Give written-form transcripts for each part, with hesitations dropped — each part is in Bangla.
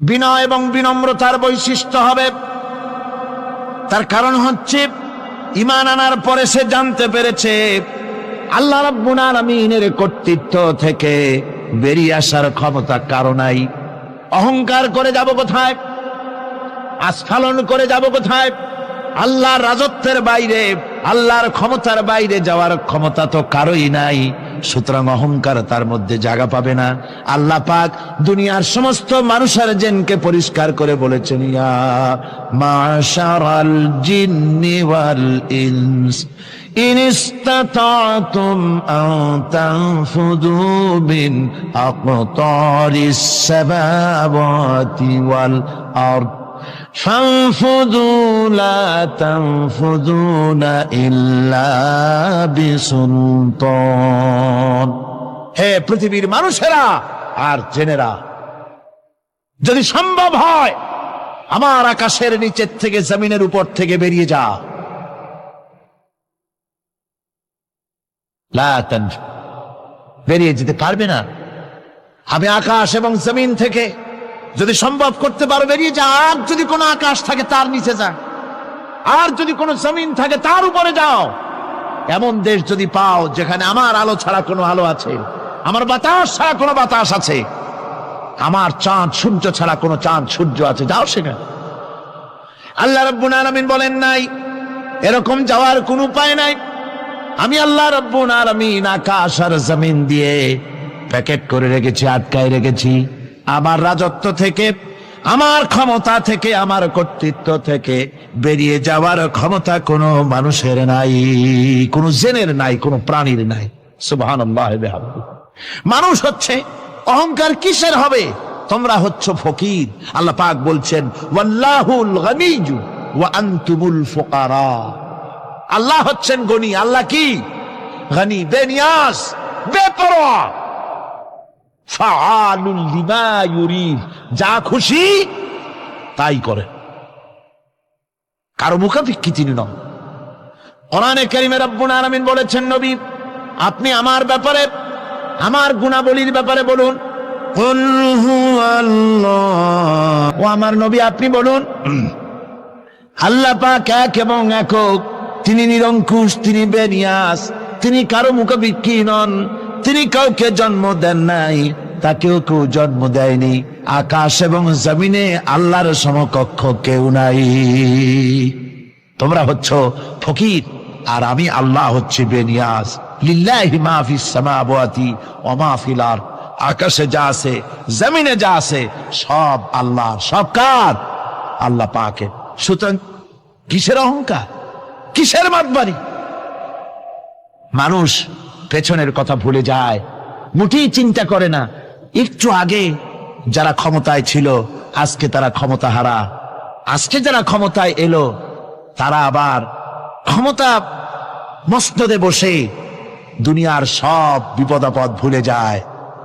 বিনয় এবং বিনম্রতার বৈশিষ্ট্য হবে। তার কারণ হচ্ছে ঈমান আনার পরে সে জানতে পেরেছে আল্লাহ রাব্বুল আলামিনের কর্তৃত্ব থেকে বেরিয়ে আসার ক্ষমতা কারো নাই। অহংকার করে যাব কোথায়, আস্ফালন করে যাব কোথায়? আল্লাহর রাজত্বের বাইরে, আল্লাহর ক্ষমতার বাইরে যাওয়ার ক্ষমতা তো কারোই নাই। সুতরাং অহংকার তার মধ্যে জায়গা পাবে না। আল্লাহ পাক দুনিয়ার সমস্ত মানুষের জিনকে পরিষ্কার করে বলেছেন, ইয়া মাশারাল জিন্নি ওয়াল ইনস ইন ইসতাতাতুম আন তানফুযু মিন আকতারিস সামাওয়াতি ওয়াল আরদ فانفذوا لا تنفذون إلا بسلطان। হে পৃথিবীর মানুষেরা আর জেনেরা, যদি সম্ভব হয় আমার আকাশের নিচের থেকে জমিনের উপর থেকে বেরিয়ে যা। লা তানফু, বেরিয়ে যেতে পারবে না। আমি আকাশ এবং জমিন থেকে যদি সম্ভব করতে পারো বেরিয়ে যা। আর যদি কোনো আকাশ থাকে তার নিচে যা, আর যদি কোনো জমিন থাকে তার উপরে যাও। এমন দেশ যদি পাও যেখানে আমার আলো ছাড়া কোনো আলো আছে, আমার বাতাস ছাড়া কোনো বাতাস আছে, আমার চাঁদ সূর্য ছাড়া কোনো চাঁদ সূর্য আছে, যাও সেখানে। আল্লাহ রাব্বুল আলামিন বলেন নাই এরকম যাওয়ার কোনো উপায় নাই। আমি আল্লাহ রাব্বুল আলামিন আকাশ আর জমিন দিয়ে প্যাকেট করে রেখেছি, আটকায় রেখেছি। আমার রাজত্ব থেকে, আমার ক্ষমতা থেকে, আমার কর্তৃত্ব থেকে বেরিয়ে যাওয়ার ক্ষমতা কোনো মানুষের নাই, কোনো জিনের নাই, কোনো প্রাণীর নাই। সুবহানাল্লাহ বিহামদিহি। মানুষ হচ্ছে অহংকার কিসের হবে? তোমরা হচ্ছ ফকির। আল্লাহ পাক বলছেন ওয়াল্লাহুল গনিয়্যু ওয়া আনতুমুল ফুকারা। আল্লাহ হচ্ছেন গনি। আল্লাহ কি? গনি, বেনিয়াজ, বেপরোয়া। ফাআলুল লিমা ইউরিদ, যা খুশি তাই করে, কারো মুখাপেক্ষী তিনি নন। কোরআনে কারীমে রব্বুল আলামিন বলেছেন, নবী আপনি আমার ব্যাপারে, আমার গুণাবলীর ব্যাপারে বলুন। কুল হুয়াল্লাহ, ও আমার নবী আপনি বলুন আল্লাহ পাক এক এবং একক, তিনি নিরঙ্কুশ, তিনি বেনিয়াজ, তিনি কারো মুখাপেক্ষী নন, তিনি কাউকে জন্ম দেন নাই, তাকেও কেউ জন্ম দেয়নি। আকাশ এবং জমিনে আল্লাহর সমকক্ষ কেউ নাই। তোমরা হচ্ছ ফকির আর আমি আল্লাহ হচ্ছে বেনিয়াজ। লিল্লাহি মা ফিস সামাওয়াতি ওয়া মা ফিল আরদ, আকাশে যা আছে জমিনে যা আছে সব আল্লাহর। সব কার? আল্লাহ পাকের। সুতরাং কিসের অহংকার, কিসের মাতবাড়ি? মানুষ পেছনের কথা ভুলে যায়, মোটেই চিন্তা করে না। একটু আগে যারা ক্ষমতায় ছিল আজকে তারা ক্ষমতা হারা, আজকে যারা ক্ষমতায় এলো তারা আবার ক্ষমতা মসনদে বসে দুনিয়ার সব বিপদ আপদ ভুলে যায়।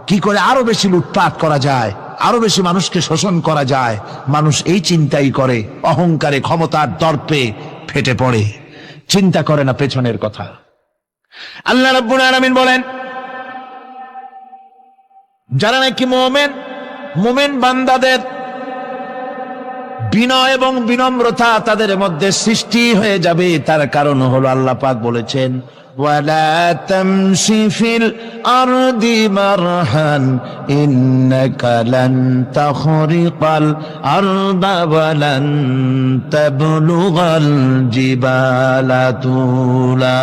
কি করে আরো বেশি লুটপাট করা যায়, আরো বেশি মানুষকে শোষণ করা যায়, মানুষ এই চিন্তাই করে। অহংকারে, ক্ষমতার দর্পে ফেটে পড়ে, চিন্তা করে না পেছনের কথা। আল্লাহ রাব্বুল আলামিন বলেন, যারা নাকি মুমিন বান্দাদের বিনয় এবং বিনম্রতা তাদের মধ্যে সৃষ্টি হয়ে যাবে, তার কারণ হলো আল্লাহ পাক বলেছেন ওয়ালা তামশি ফিল আরদি মারহান ইন্নাকা লান তাখরিকাল আরদা ওয়া লান তাবলুগাল জিবালা তুলা।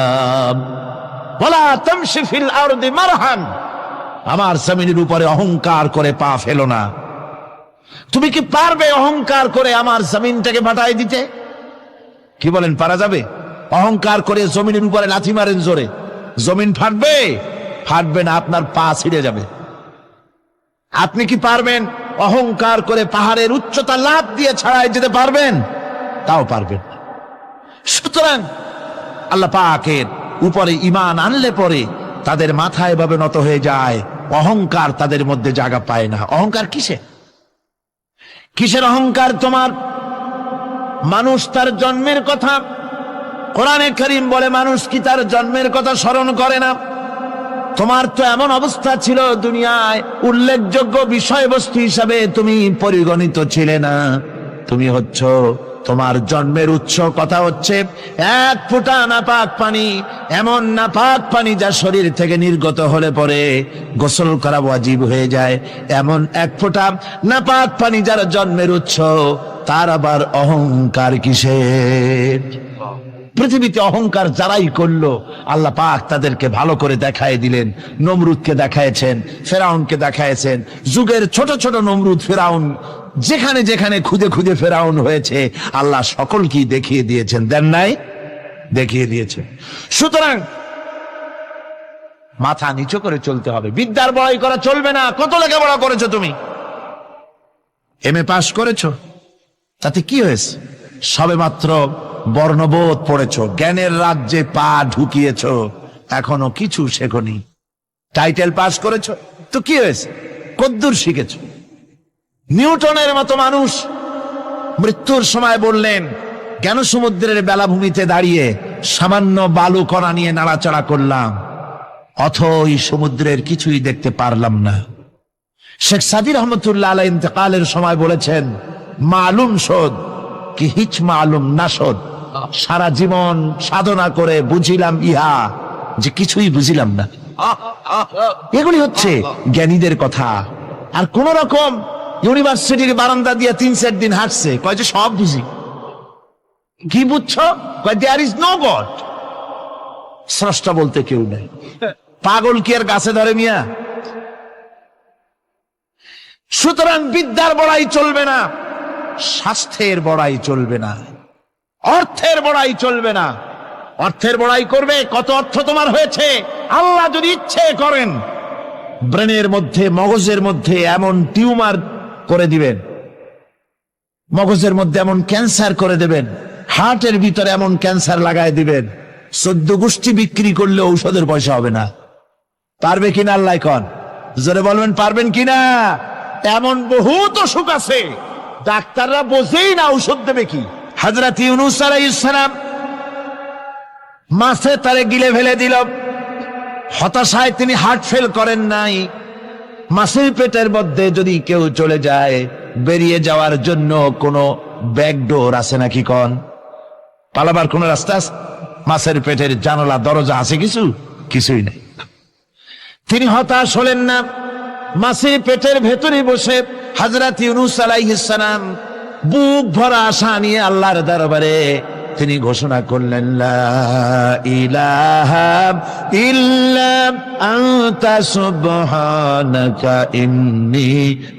ওয়ালা তামশি ফিল আরদি মারহান, আমার জমিনের উপরে অহংকার করে পা ফেলো না। তুমি কি পারবে অহংকার করে আমার জমিনটাকে ফাটাই দিতে? কি বলেন, পারা যাবে? অহংকার করে জমিনের উপরে লাথি মারেন জোরে, জমিন ফাটবে? ফাটবে না, আপনার পা ছিঁড়ে যাবে। আপনি কি পারবেন অহংকার করে পাহাড়ের উচ্চতা লাফ দিয়ে ছাড়াই যেতে পারবেন? তাও পারবেন না। সুতরাং আল্লাহ পাকের উপরে ঈমান আনলে পরে তাদের মাথা এভাবে নত হয়ে যায়, অহংকার তাদের মধ্যে জায়গা পায় না। অহংকার কিসের অহংকার তোমার? মানুষ তার জন্মের কথা, কোরআনে কারীম বলে মানুষ কি তার জন্মের কথা স্মরণ করে না? তোমার তো এমন অবস্থা ছিল, দুনিয়ায় উল্লেখযোগ্য বিষয়বস্তু হিসাবে তুমি পরিগণিত ছিলে না। তুমি হচ্ছ, তোমার জন্মের উৎস কথা হচ্ছে এক ফোঁটা নাপাক পানি, এমন নাপাক পানি যা শরীর থেকে নির্গত হলে পরে গোসল করা ওয়াজিব হয়ে যায়। এমন এক ফোঁটা নাপাক পানি যার জন্মের উৎস, তার আবার অহংকার কিসের? পৃথিবীতে অহংকার যারাই করলো আল্লাহ পাক তাদেরকে ভালো করে দেখায় দিলেন। নমরুদকে দেখায়ছেন, ফেরাউনকে দেখায়ছেন, যুগের ছোট ছোট নমরুদ ফেরাউন যেখানে যেখানে খুদে খুদে ফেরাউন হয়েছে আল্লাহ সকলকেই দেখিয়ে দিয়েছেন, দেন নাই? দেখিয়ে দিয়েছে। সুতরাং মাথা নিচু করে চলতে হবে, বিদ্যার বড়াই করা চলবে না। কত লেখাপড়া করেছো তুমি? এমএ পাস করেছো, তাতে কি হয়েছে? সবে মাত্র বর্ণবোধ পড়েছো, জ্ঞানের রাজ্যে পা ঢুকিয়েছো, এখনো কিছু শেখনি। টাইটেল পাস করেছো, তো কি হয়েছে? কদ্দুর শিখেছো? নিউটনের মতো মানুষ মৃত্যুর সময় বললেন, জ্ঞান সমুদ্রের বেলাভূমিতে দাঁড়িয়ে সামান্য বালু কণা নিয়ে নাড়াচাড়া করলাম, অথই সমুদ্রের কিছুই দেখতে পারলাম না। শেখ সাদী রহমতুল্লাহ আলাইহি ইন্তেকালের সময় বলেছেন, মালুম শোধ কি হিচ মালুম না শোধ, সারা জীবন সাধনা করে বুঝিলাম ইহা যে কিছুই বুঝিলাম না। এগুলি হচ্ছে জ্ঞানীদের কথা। আর কোন রকম ইউনিভার্সিটির বারান্দা দিয়ে 3-4 দিন হাঁটছে, কয় যে সব বুঝি। কি বুঝছো? কয় দেয়ার ইজ নো গড, স্রষ্টা বলতে কেউ নেই। পাগল কি আর গাছে ধরে মিয়া? সুতরাং বিদ্যার বড়াই চলবে না, স্বাস্থ্যের বড়াই চলবে না, অর্থের বড়াই চলবে না। অর্থের বড়াই করবে, কত অর্থ তোমার হয়েছে, আল্লাহ যদি ইচ্ছে করেন ব্রেনের মধ্যে, মগজের মধ্যে এমন টিউমার করে দিবেন, মগজের মধ্যে এমন ক্যান্সার করে দেবেন, হার্টের ভিতরে এমন ক্যান্সার লাগায় দিবেন, 14 গোষ্ঠী বিক্রি করলে ঔষধের পয়সা হবে না। পারবে কিনা আল্লাহ কন? জোরে বলবেন পারবেন কিনা? এমন বহুত অসুখ আছে ডাক্তাররা বোঝেই না ঔষধ দেবে কি। হযরত ইউনূস আলাইহিস সালাম মাছে তারে গিলে ফেলে দিল, হতাশায় তিনি হার্ট ফেল করেন নাই। মাছের পেটের মধ্যে যদি কেউ চলে যায়, বেরিয়ে যাওয়ার জন্য কোনো ব্যাকডোর আছে নাকি কন? পালাবার কোন রাস্তা আছে? মাছের পেটের জানালা দরজা আছে কিছু? কিছুই নেই। তিনি হতাশ হলেন না, মাছের পেটের ভেতরে বসে হযরত ইউনূস আলাইহিস সালাম বুক ভরা আশা নিয়ে আল্লাহর দরবারে তিনি ঘোষণা করলেন, লা ইলাহা ইল্লা আনতা সুবহানাকা ইন্নী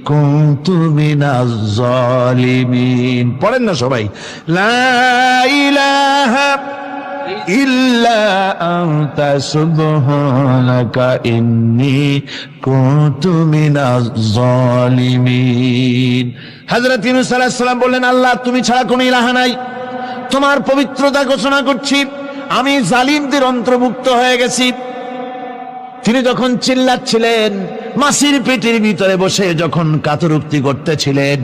কুনতু মিনাজ জালিমিন। পড়েন না সবাই, লা ইলাহা ইল্লা আনতা সুবহানাকা ইন্নী কুনতু মিনাজ জালিমিন। হযরত ইউনূস আলাইহিস সালাম বললেন, আল্লাহ তুমি ছাড়া কোনো ইলাহ নাই, তোমার পবিত্রতা ঘোষণা করছি, আমি জালিমদের অন্তর্ভুক্ত হয়ে গেছি। তিনি যখন চিল্লাচ্ছিলেন, মাছির পেটের ভিতরে বসে যখন কাতরুক্তি করতেছিলেন,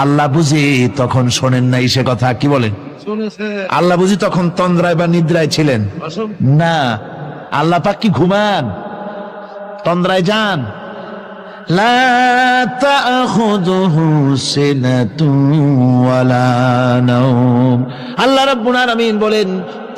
আল্লাহ বুঝি তখন শোনেন নাই সে কথা? কি বলেন? আল্লাহ বুঝি তখন তন্দ্রায় বা নিদ্রায় ছিলেন না? আল্লাহ পাক কি ঘুমান? তন্দ্রায় যান? লা তাখুযুহু সিনাতুন ওয়ালা নাওম। আল্লাহ রাব্বুল আলামিন বলেন,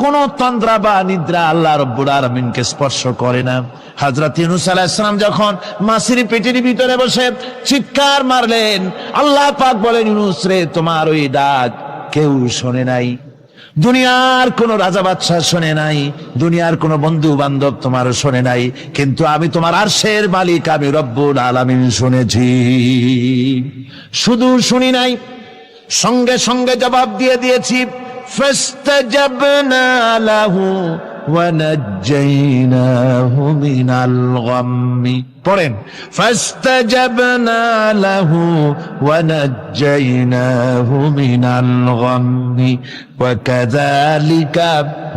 কোন তন্দ্রা বা নিদ্রা আল্লাহ রাব্বুল আলামিনকে স্পর্শ করে না। হযরত ইউনূস আলাইহিস সালাম যখন মাছের পেটের ভিতরে বসে চিৎকার মারলেন, আল্লাহ পাক বলেন, ইউনূস রে, তোমার ওই ডাক কেউ শোনে নাই, দুনিয়ার কোন রাজা বাদশাহ শোনে নাই, দুনিয়ার কোন বন্ধু বান্ধব তোমার শোনে নাই, কিন্তু আমি তোমার আরশের মালিক, আমি রব্বুল আলামিন শুনেছি। শুধু শুনি নাই, সঙ্গে সঙ্গে জবাব দিয়ে দিয়েছি। ফাস্তাজাবনা লাহু ওয়া নাজ্জাইনাহু মিনাল গাম্মি। পড়েন, ফাস্তাজাবনা লাহু ওয়া নাজ্জাইনাহু মিনাল গাম্মি ওয়া কাযালিকা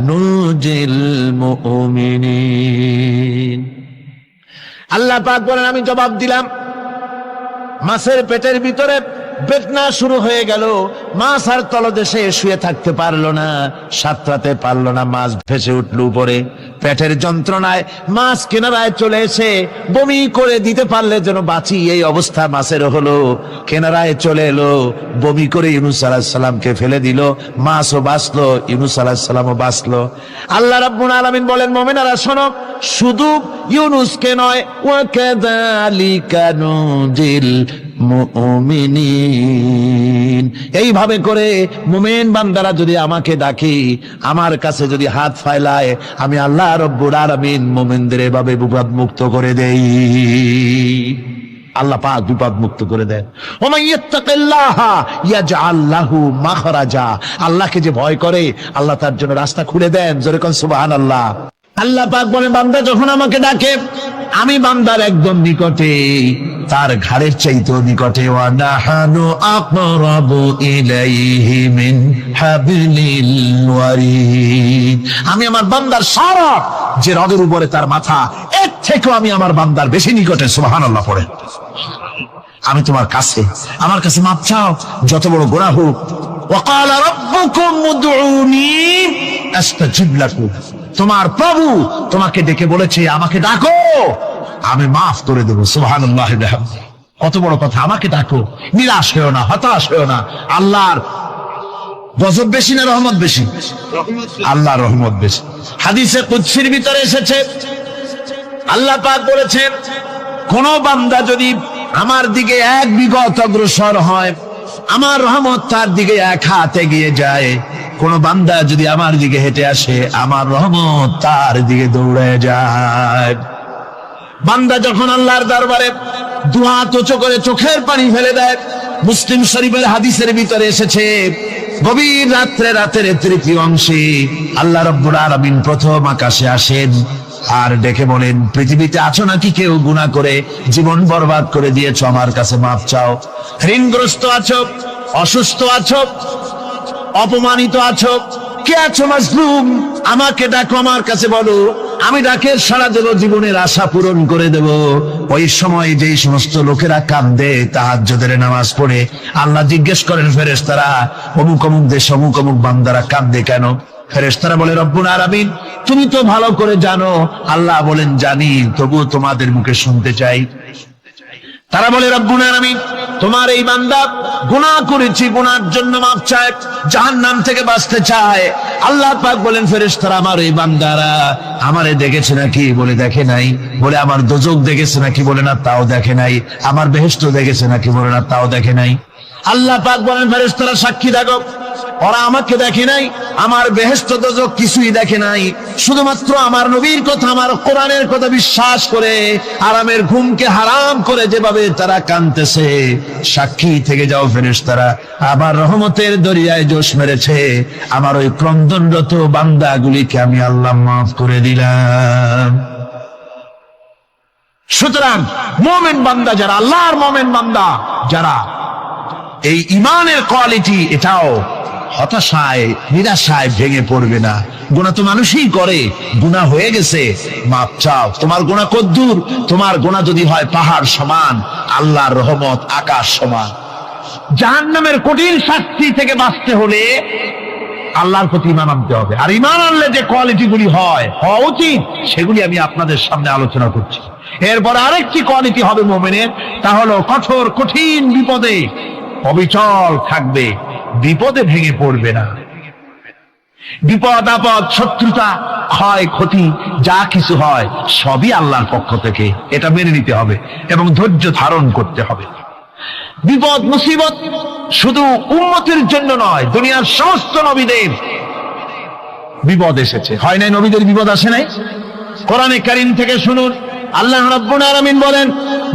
নুজিল মুমিনিন। আল্লাহ পাক বলেন, আমি জবাব দিলাম। মাছের পেটের ভিতরে বেদনা শুরু হয়ে গেল। মাছ আর তলদেশে শুয়ে থাকতে পারলো না, সাঁতরাতে পারলো না, মাছ ভেসে উঠলো উপরে। পেটের যন্ত্রণায় মাছ কিনারায় চলে এসে বমি করে দিতে পারলে যেন বাঁচি, এই অবস্থা মাছের হলো। কিনারায় চলে এলো, বমি করে ইউনূস আলাইহিস সালামকে ফেলে দিল। মাছও বাঁচলো, ইউনূস আলাইহিস সালামও বাঁচলো। আল্লাহ রাব্বুল আলামিন বলেন, মুমিনেরা শোনো, শুধু ইউনূসকে নয়, ওয়া কাযালিকা নুজিল মুমিনিন, এইভাবে করে মুমিন বান্দারা যদি আমাকে ডাকে, আমার কাছে যদি হাত ফাইলায়, আমি আল্লাহ রব্বুল আলামিন মুমিনদের এভাবে বিপদ মুক্ত করে দেই। আল্লাহ পাক বিপদ মুক্ত করে দেন। ওমান ইয়াত্তাকিল্লাহা ইয়াজআল লাহু মাখরাজা, আল্লাহকে যে ভয় করে আল্লাহ তার জন্য রাস্তা খুলে দেন। জোরে কোন সুবহানাল্লাহ। আল্লাহ পাক বলেন, বান্দা যখন আমাকে ডাকে, আমি বান্দার একদম নিকটে, তার ঘাড়ের চাইতেও নিকটে। ওয়া নাহানু আকরাবু ইলাইহি মিন হাবলিল ওয়ারিদ, আমি আমার বান্দার সারা যে রগের উপরে তার মাথা, এর থেকেও আমি আমার বান্দার বেশি নিকটে। সুবহানাল্লাহ পড়ে। আমি তোমার কাছে, আমার কাছে মাপ চাও, যত বড় গুনাহ হোক। ওয়া ক্বালা রাব্বুকুম উদউনি আস্তাজিব লাকুম, তোমার প্রভু তোমাকে ডেকে বলেছে আমাকে ডাকো, আমি মাফ করে দেবো। সুবহানাল্লাহ। কত বড় কথা, আমাকে ডাকো, নিরাশ হয়েও না, হতাশ হয়েও না। আল্লাহর গজব বেশি না রহমত বেশি? আল্লাহর রহমত বেশি। হাদিসে কুদসির ভিতরে এসেছে, আল্লাহ পাক বলেছেন, কোন বান্দা যদি আমার দিকে এক বিগত অগ্রসর হয়, আমার রহমত তার দিকে এক হাত এগিয়ে যায়। কোন বান্দা যদি আমার দিকে হেঁটে আসে, আমার রহমত তার দিকে দৌড়ে যায়। বান্দা যখন আল্লাহর দরবারে দুহাত উঁচু করে চোখের পানি ফেলে দেয়, মুসলিম শরীফের হাদিসের ভিতরে এসেছে, গভীর রাত্রে, রাতের তৃতীয় অংশে আল্লাহ রাব্বুল আলামিন প্রথম আকাশে আসেন আর ডেকে বলেন, পৃথিবীতে আছো নাকি কেউ গুনাহ করে জীবন বরবাদ করে দিয়েছো, আমার কাছে মাপ চাও। ঋণগ্রস্ত আছো, অসুস্থ আছো, অপমানিত আছো, কে আছো মাজলুম, আমাকে ডাকো, আমার কাছে বলো, আমি ডাকে সাড়া দেব, জীবনের আশা পূরণ করে দেব। ওই সময় যেই সমস্ত লোকেরা কাঁদে তাহাজ্জুদের নামাজ পড়ে, আল্লাহ জিজ্ঞেস করেন ফেরেশতারা, অমুক অমুক দেশ অমুক অমুক বান্দারা কাঁদে কেন? ফেরেশতারা বলে, রব্বুল আলামিন তুমি তো ভালো করে জানো। আল্লাহ বলেন, জানি, তবুও তোমাদের মুখে শুনতে চাই। তারা বলে, রব্বুল আলামিন তোমার এই বান্দা গুনাহ করেছি, গুনার জন্য মাফ চায়, জাহান্নাম থেকে বাঁচতে চায়। আল্লাহ পাক বলেন, ফেরেশতারা আমার এই বান্দারা আমারে দেখেছে নাকি? বলে দেখে নাই। বলে আমার দোজখ দেখেছে নাকি? বলে না, তাও দেখে নাই। আমার বেহেশত দেখেছে নাকি? বলে না, তাও দেখে নাই। আল্লাহ পাক বলেন, ফেরেশতারা সাক্ষী থাকো, ওরা আমাকে দেখে নাই, আমার বেহেশত দোজখ কিছুই দেখে নাই, শুধুমাত্র আমার নবীর কথা, আমার কোরআনের কথা বিশ্বাস করে আরামের ঘুমকে হারাম করে যেভাবে তারা কাঁদতেছে, সাক্ষী থেকে যাও ফেরেশতারা, আমার রহমতের দরিয়ায় জোশ মেরেছে, আমার ওই ক্রন্দনরত বান্দাগুলিকে আমি আল্লাহ মাফ করে দিলাম। সুতরাং মুমিন বান্দা যারা, আল্লাহর মুমিন বান্দা যারা, এই ইমানের কোয়ালিটি, এটাও হতাশায় নিরাশায় ভেঙে পড়বে না। গুনাহ তো মানুষই করে, গুনাহ হয়ে গেছে, মাপ চাও। তোমার গুনাহ কদ্দুর? তোমার গুনাহ যদি হয় পাহাড় সমান, আল্লাহর রহমত আকাশ সমান। জাহান্নামের কঠিন শাস্তি থেকে বাঁচতে হলে আল্লাহর প্রতি ঈমান আনতে হবে। আর ঈমান আনলে যে কোয়ালিটি গুলি হওয়া উচিত, সেগুলি আমি আপনাদের সামনে আলোচনা করছি। এরপর আরেকটি কোয়ালিটি হবে মুমিনের, তা হলো কঠোর কঠিন বিপদে অবিচল থাকবে, বিপদে ভেঙে পড়বে না। বিপদ আপদ, শত্রুতা, ক্ষয় ক্ষতি যা কিছু হয় সবই আল্লাহর পক্ষ থেকে, এটা মেনে নিতে হবে এবং ধৈর্য ধারণ করতে হবে। বিপদ মুসিবত শুধু উম্মতের জন্য নয়, দুনিয়ার সমস্ত নবীদের বিপদ এসেছে, হয় নাই? নবীদের বিপদ আসে নাই? কোরআনে কারীম থেকে শুনুন, আল্লাহ রাব্বুল আলামিন বলেন,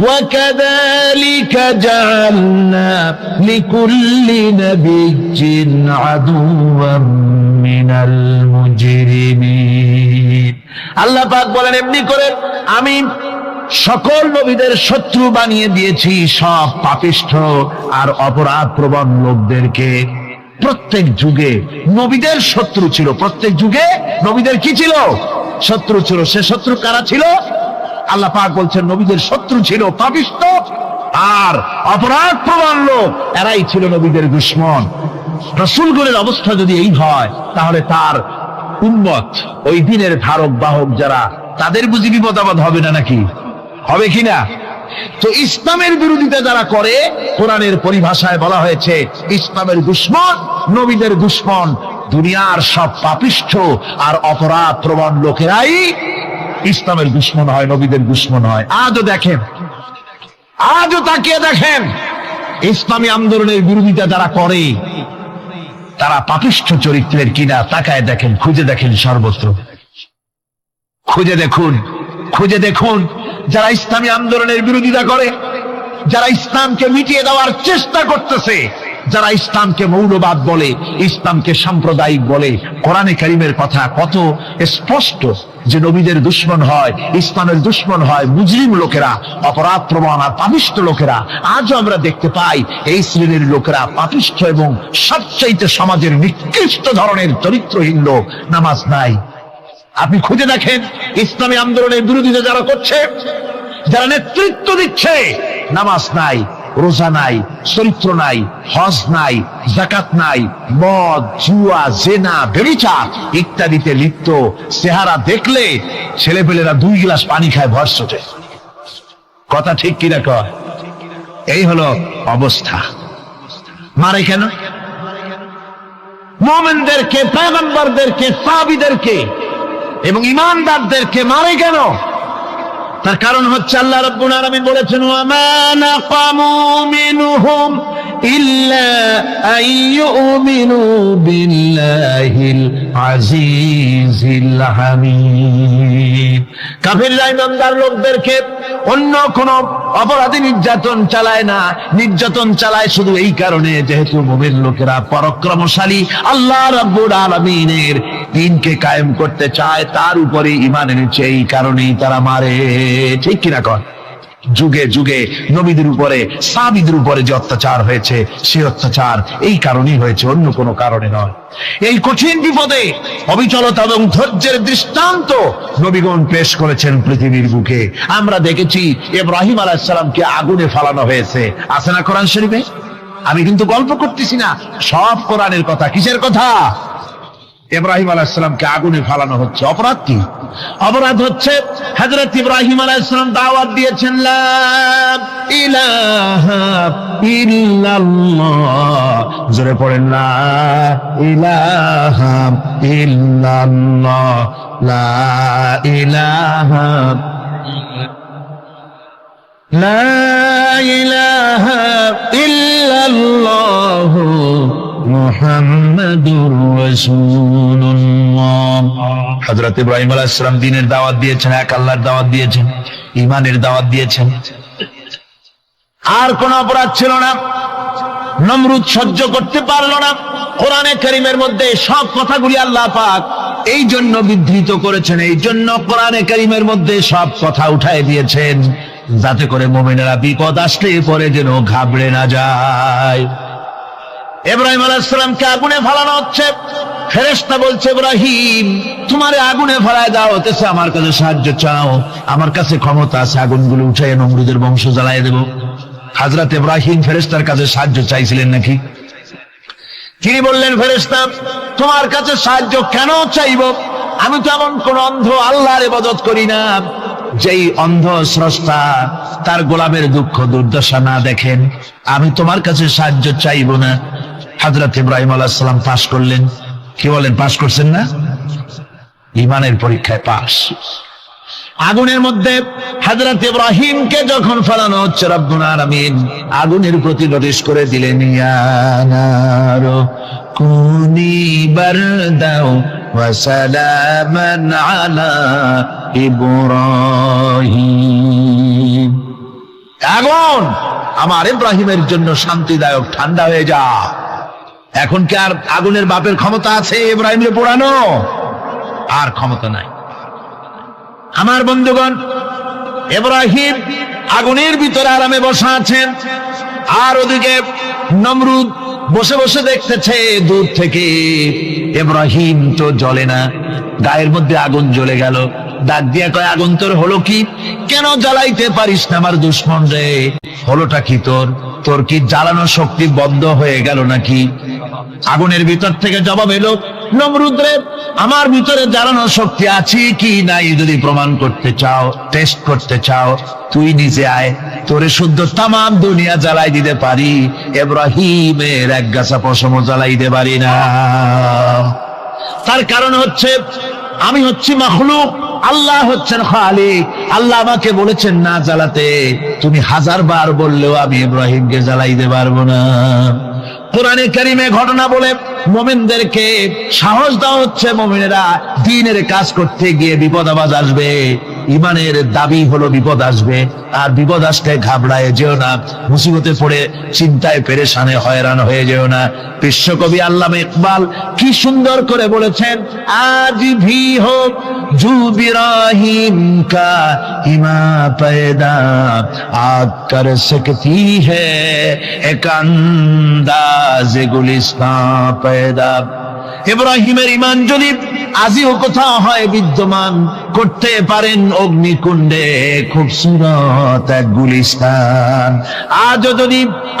ওয়াকাযালিকা জাআলনা লিকুল্লি নাবিয়্যিন আদুওয়াম মিনাল মুজরিমিন। আল্লাহ পাক বলেন, এমনি করে আমি সকল নবীদের শত্রু বানিয়ে দিয়েছি, সব পাপিষ্ঠ আর অপরাধ প্রবণ লোকদেরকে। প্রত্যেক যুগে নবীদের শত্রু ছিল, প্রত্যেক যুগে নবীদের কি ছিল? শত্রু ছিল। সে শত্রু কারা ছিল? আল্লাহ পাক বলছেন, নবীদের শত্রু ছিল পাপিষ্ঠ আর অপরাধ প্রবণ লোক এরাই ছিল নবীদের দুশমন। রাসূলগণের অবস্থা যদি এই হয়, তাহলে তার উম্মত, ওই দিনের ধারক বাহক যারা, তাদের বুঝি বিপদ আপদ হবে না নাকি? হবে কিনা? তো ইসলামের বিরোধিতা যারা করে, কোরআনের পরিভাষায় বলা হয়েছে ইসলামের দুশমন, নবীদের দুশমন। দুনিয়ার সব পাপিষ্ঠ আর অপরাধ প্রবণ লোকেরাই ইসলামের দুশমন হয়, নবীদের দুশমন হয়। আজও দেখেন, আজও তাকিয়ে দেখেন, ইসলামী আন্দোলনের বিরোধিতা যারা করে তারা পাপিষ্ঠ চরিত্রের কিনা তাকায় দেখেন, খুঁজে দেখেন, সর্বত্র খুঁজে দেখুন, খুঁজে দেখুন। যারা ইসলামী আন্দোলনের বিরোধিতা করে, যারা ইসলামকে মিটিয়ে দেওয়ার চেষ্টা করতেছে, যারা ইসলামকে মৌলবাদ বলে, ইসলামকে সাম্প্রদায়িক বলে, কোরআনে কারীমের কথা কত স্পষ্ট যে নবীদের দুশমন হয়, ইসলামের দুশমন হয় মুজরিম লোকেরা, অপরাধ প্রবণ আর পাপিষ্ঠ লোকেরা। আজও আমরা দেখতে পাই এই শ্রেণীর লোকেরা পাপিষ্ঠ এবং সবচাইতে সমাজের নিকৃষ্ট ধরনের চরিত্রহীন লোক। নামাজ নাই। আপনি খুঁজে দেখেন ইসলামী আন্দোলনের বিরোধিতা যারা করছে, যারা নেতৃত্ব দিচ্ছে, নামাজ নাই, রোজা নাই, চরিত্র নাই, হজ নাই, যাকাত নাই, মদ, জুয়া, জেনা, ব্যভিচার ইত্যাদিতে লিপ্ত। চেহারা দেখলে ছেলেপেলেরা 2 গ্লাস পানি খায় ভরসটে। কথা ঠিক কিনা কয়? এই হলো অবস্থা। মারে কেন? মুমিনদেরকে, পয়গম্বরদেরকে, সাহাবীদেরকে এবং ঈমানদারদেরকে মারে কেন? তার কারণ হচ্ছে আল্লাহ রাব্বুল আলামিন বলেছেন, ওয়া মা নাকামু মিনহুম ইল্লা আইয়ুমিনু বিল্লাহিল আজিজিল হামিদ। কাফিররা ঈমানদার লোকদেরকে অন্য কোন অপরাধী নির্যাতন চালায় না, নির্যাতন চালায় শুধু এই কারণে যেহেতু মুমিন লোকেরা পরাক্রমশালী, আল্লাহ রাব্বুল আলামিনের দ্বীনকে কায়েম করতে চায়, তার উপরে ঈমান এনেছে, এই কারণেই তারা মারে। ঠিক কিনা কর? যুগে যুগে নবীদের উপরে, সাহাবীদের উপরে যে অত্যাচার হয়েছে, সেই অত্যাচার এই কারণেই হয়েছে, অন্য কোনো কারণে নয়। এই কঠিন বিপদে অবিচলতা এবং ধৈর্যের দৃষ্টান্ত নবীগণ পেশ করেছেন পৃথিবীর বুকে। আমরা দেখেছি ইব্রাহিম আলাইহিস সালামকে আগুনে ফালানো হয়েছে, আছে না কোরআন শরীফে? আমি কিন্তু গল্প করতেছি না, সব কোরআনের কথা। কিসের কথা? ইব্রাহিম আলাইহিস সালামকে আগুনে ফালানো হচ্ছে। অপরাধ কি? অপরাধ হচ্ছে হযরত ইব্রাহিম আলাইহিস সালাম দাওয়াত দিয়েছেন, লা ইলাহা ইল্লাল্লাহ। জোরে পড়েন, লা ইলাহা ইল্লাল্লাহ, লা ইলাহা, লা ইলাহা ইল্লাল্লাহ মুহাম্মাদুর রাসূলুল্লাহ। হযরত ইব্রাহিম আলাইহিস সালাম দ্বীনের দাওয়াত দিয়েছেন, এক আল্লাহর দাওয়াত দিয়েছেন, ঈমানের দাওয়াত দিয়েছেন। আর কোন অপরাধ ছিল না। নমরুদ সহ্য করতে পারলো না। কোরআনে কারীমের মধ্যে সব কথাগুলি আল্লাহ পাক এই জন্য বিধৃত করেছেন, এই জন্য কোরআনে কারীমের মধ্যে সব কথা উঠায় দিয়েছেন, যাতে করে মুমিনেরা বিপদ আসলে পরে যেন ঘাবড়ে না যায়। ইব্রাহিম আলাইহিস সালামকে আগুনে ফালানো হচ্ছে। ফেরেশতা বলছে, ইব্রাহিম তোমারে আগুনে ফালায় দাও, হতেছে আমার কাছে সাহায্য চাও, আমার কাছে ক্ষমতা আছে, আগুনগুলো উঠাইয়ে নমরুদের বংশ জ্বালায় দেব। হযরত ইব্রাহিম ফেরেশতার কাছে সাহায্য চাইছিলেন নাকি? তিনি বললেন, ফেরেশতা তোমার কাছে সাহায্য কেন চাইব? আমি তো এমন কোন অন্ধ আল্লাহর ইবাদত করি না যেই অন্ধ স্রষ্টা তার গোলামের দুঃখ দুর্দশা না দেখেন। আমি তোমার কাছে সাহায্য চাইব না। হযরত ইব্রাহিম আলাইহিস সালাম পাস করলেন। কি বলেন, পাস করছেন না? ঈমানের পরীক্ষায় পাস। আগুনের মধ্যে হযরত ইব্রাহিমকে যখন ফেলানো হচ্ছে, রব্বুল আলামিন আগুনের প্রতি নোটিশ করে দিলেন, ইয়া নারু কুনি বারদাও ওয়া সালামান আলা ইব্রাহিম। আগুন আমার ইব্রাহিমের জন্য শান্তিদায়ক, ঠান্ডা হয়ে যা। এখন কি আর আগুনের বাপের ক্ষমতা আছে ইব্রাহিমকে পোড়ানো? আর ক্ষমতা নাই। আমার বন্ধুগণ, ইব্রাহিম আগুনের ভিতরে আরামে বসা আছেন, আর ওদিকে নমরুদ বসে বসে দেখতেছে দূর থেকে। ইব্রাহিম তো জ্বলে না, গায়ের মধ্যে আগুন জ্বলে গেল, ডাক দিয়ে কয়, আগুন তোর হলো কি? কেন জ্বালাইতে পারিস না আমার দুশমন রে? হলোটা কি তোর? তোর কি জ্বালানোর শক্তি বন্ধ হয়ে গেল নাকি? আগুনের ভিতর থেকে জবাব এলো, নমরুদ রে, আমার ভিতরে জ্বালানোর শক্তি আছে কি নাই যদি প্রমাণ করতে চাও, টেস্ট করতে চাও, তুই নিজে আয়, তোরে শুদ্ধ তামাম দুনিয়া জ্বালাই দিতে পারি, ইব্রাহিমের এক গাছা পশম জ্বালাই দিতে পারি না। তার কারণ হচ্ছে আমি হচ্ছি মাখলুক, আল্লাহ হচ্ছেন খালিক। আল্লাহ আমাকে বলেছেন না জ্বালাতে, তুমি 1000 বার বললেও আমি ইব্রাহিমকে জ্বালাইতে পারবো না। কোরআনে কারিমে ঘটনা বলে মুমিনদেরকে সাহস দেওয়া হচ্ছে, মুমিনেরা দ্বীনের কাজ করতে গিয়ে বিপদ আবাজ আসবে, ইমানের দাবি হলো বিপদ আসবে, আর বিপদ আসলে ঘাবড়ায় যেও না, মুসিবতে পড়ে চিন্তায় পেরেশানে হয়রান হয়ে যেও না। বিশ্বকবি আল্লামা ইকবাল কি সুন্দর করে বলেছেন, আজ ভি হো জু বিরাহিম কা ইমা पैदा आग कर सकती है एक अंदाज गुलिस्तां पैदा। ইব্রাহিমের ইমান যদি আজিও কোথাও হয় বিদ্যমান, করতে পারেন অগ্নিকুণ্ডে খুবসুরত এক গুলিস্তান। আজও যদি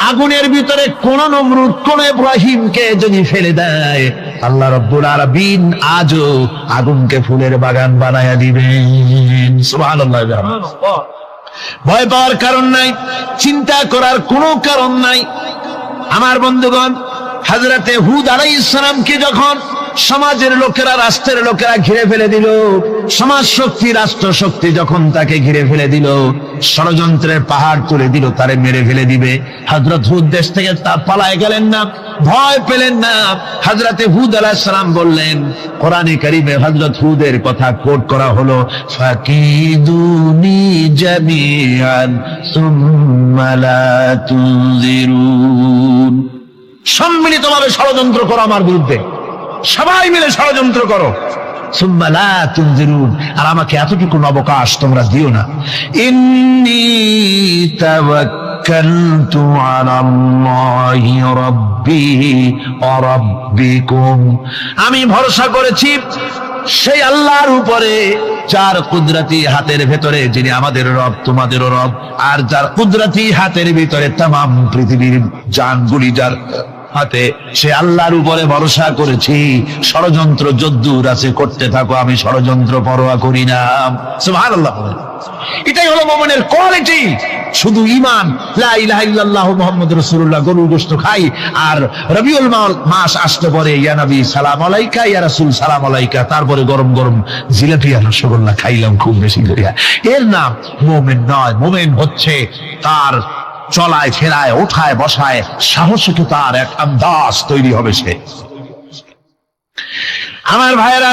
আগুনের ভিতরে কোন নমরুদ কোন ইব্রাহিমকে যদি ফেলে দেয়, আল্লাহ রাব্বুল আলামিন আজও আগুনকে ফুলের বাগান বানায়া দিবেন। সুবহানাল্লাহ। ভয় পাওয়ার কারণ নাই, চিন্তা করার কোনো কারণ নাই। আমার বন্ধুগণ, হযরতে হুদ আলাইহিস সালামকে যখন সমাজের লোকেরা, রাষ্ট্রের লোকেরা ঘিরে ফেলে দিল, সমাজ শক্তি, রাষ্ট্র শক্তি যখন তাকে ঘিরে ফেলে দিল, ষড়যন্ত্রের পাহাড় তুলে দিল, তারে মেরে ফেলে দিবে, হযরত হুদ দেশ থেকে তা পালায় গেলেন না, ভয় পেলেন না। হযরতে হুদ আলাইহিস সালাম বললেন, কোরআনে কারীমে হযরত হুদের কথা কোট করা হলো, ফাকিদুনি জামিআন সুম্মা লা তুনজিরুন। সম্মিলিতভাবে ষড়যন্ত্র করো আমার বিরুদ্ধে, সবাই মিলে ষড়যন্ত্র করো, সুম্মা লা তুনজিরুন, আর আমাকে এতটুকু অবকাশ তোমরা দিও না। ইন্নী তাওয়াক্কালতু আলাল্লাহি রাব্বি ওয়া রাব্বিকুম, আমি ভরসা করেছি সেই আল্লাহর উপরে যার কুদরতি হাতের ভেতরে, যিনি আমাদের রব তোমাদেরও রব, আর যার কুদরতি হাতের ভিতরে তামাম পৃথিবীর জানগুলি যার হাতে, সে আল্লাহর উপরে ভরসা করেছি। ষড়যন্ত্র যদ্দূর আছে করতে থাকো, আমি ষড়যন্ত্র পরোয়া করি না। সুবহানাল্লাহ। এটাই হলো মুমিনের কোয়ালিটি। শুধু ঈমান, লা ইলাহা ইল্লাল্লাহু মুহাম্মাদুর রাসূলুল্লাহ, গরুর গোশত খাই, আর রবিউল মাস আসতে পরে ইয়া নবী সালাম আলাইকা, ইয়া রাসূল সালাম আলাইকা, তারপরে গরম গরম জিলাপি আর রসগোল্লা খাইলাম খুব বেশি করিয়া, এর নাম মুমিন নয়। মুমিন হচ্ছে তার চলায় ফেরায়, ওঠায় বসায় সাহসিকতার এক আন্দাজ তৈরি হবে সে। আমার ভাইয়েরা,